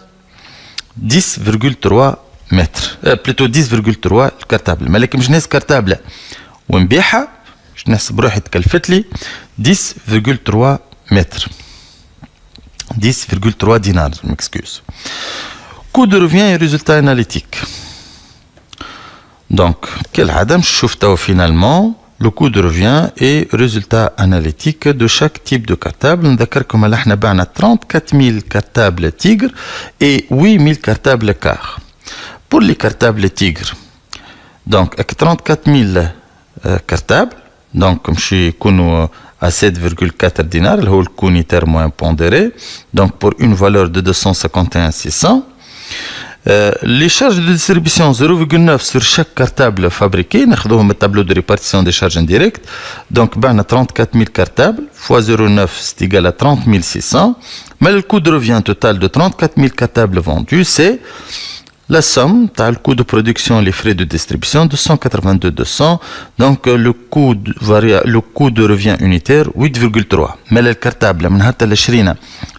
10,3 mètres, plutôt 10,3 cartables. Mais comme je n'ai ce cartable ونبيعها je نحسب روحي تكلفت لي 10,3 mètres. 10,3 dinars, je m'excuse. Coût de revient et résultat analytique. Donc, quel adam je finalement le coût de revient et résultat analytique de chaque type de cartable. On d'accord comme là on a 34 000 cartables Tigre et 8 000 cartables car. Pour les cartables Tigre, donc avec 34 000 cartables, donc comme je suis connu à 7,4 dinars, le coût unitaire moins pondéré, donc pour une valeur de 251,600. Les charges de distribution 0,9 sur chaque cartable fabriqué, nous avons le tableau de répartition des charges indirectes, donc on a 34 000 cartables, fois 0,9 c'est égal à 30 600, mais le coût de revient total de 34 000 cartables vendus, c'est la somme, tu as le coût de production, les frais de distribution, 282,200. Donc, le coût de revient unitaire, 8,3. Mais le cartable, من هات الشرينا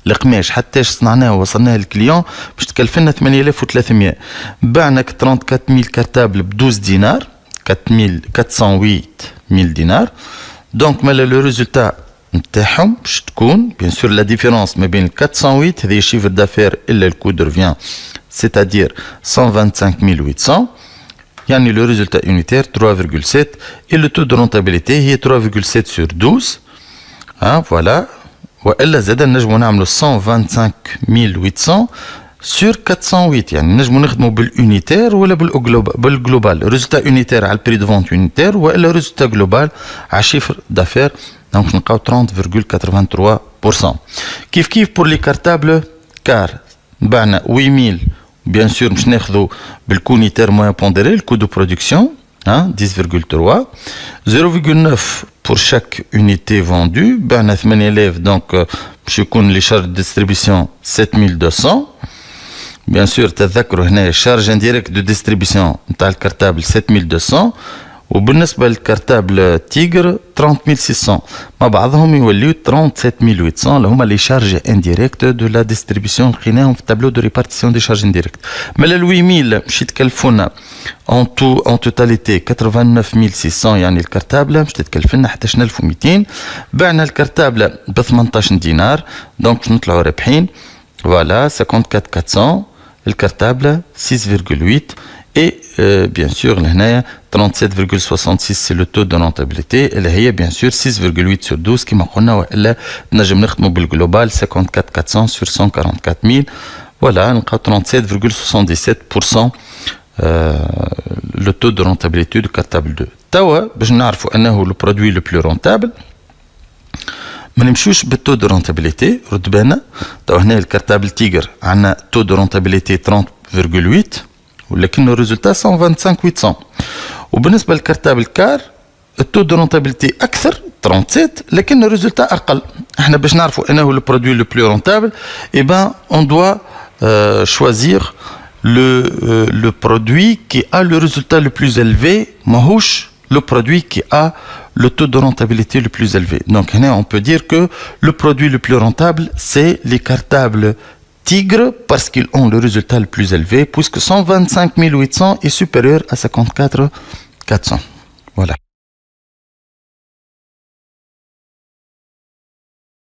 القماش حتى صنعناه ووصلناه للكليون باش تكلفنا 8,300. بعنا 34 000 cartables ب 12 دينار 408,000 dinars. Donc, mais le résultat نتاعهم باش تكون bien sûr la différence ما بين 408 هذه chiffre d'affaires إلا le coût de revient c'est-à-dire 125 800. يعني le résultat unitaire 3,7 et le taux de rentabilité est 3,7 sur 12. Hein, voilà. والا زاد نجمو نعملو 125800 sur 408 يعني نجمو نخدمو بالunitaire ولا بالجلوبال ريزولتا unitaire على البري دو فونت unitaire ولا ريزولتا جلوبال على شيفر دافير دونك نلقاو 30,83%. كيف pour les cartables car بعنا 8000 bien sûr باش ناخذو بالكونيتير moyen pondéré le coût de production 10,3 0,9 pour chaque unité vendue بعنا 8000 donc باش يكون les charges de distribution 7200. bien sûr تذكروا هنا charge indirecte de distribution نتاع الكارتابل 7200 وبالنسبة للكارتابل تيغر 30600 مع بعضهم يوليو 37800 اللي هما لي شارج انديريكت دو لا ديستريبيسيون لقيناهم في التابلو دو ريبارتيسيون دي شارج انديريكت. مالا ال 8000 باش يتكلفونا اون توتاليتي 89600 يعني الكارتابل باش تتكلف لنا 11200. بعنا الكارتابل ب 18 دينار دونك باش نطلعوا رابحين فوالا 54400 الكارتابل 6,8 et bien sûr لهنايا 37,66 c'est le taux de rentabilité اللي هي bien sûr 6,8 sur 12 كما قلنا والا نجم نخدموا بالجلوبال 54400 sur 144000 voilà نلقاو 37,77% le taux de rentabilité du cartable 2. توا باش نعرفوا انه le produit le plus rentable ما نمشوش بالتو دو رونتابيليتي رد بالنا توا هنا الكارتابل تيغر عندنا تو دو رونتابيليتي 30,8 ولكن الريزولتا 125,800 وبالنسبه للكارتابل كار التو دو رونتابيليتي اكثر 37 لكن الريزولتا اقل. احنا باش نعرفوا انه لو برودوي لو بلو رونتابل اي بان اون دوا choisir le produit qui a le résultat le plus élevé ماهوش le produit qui a le taux de rentabilité le plus élevé. Donc on peut dire que le produit le plus rentable c'est les cartables Tigre parce qu'ils ont le résultat le plus élevé puisque 125 800 est supérieur à 54 400. Voilà.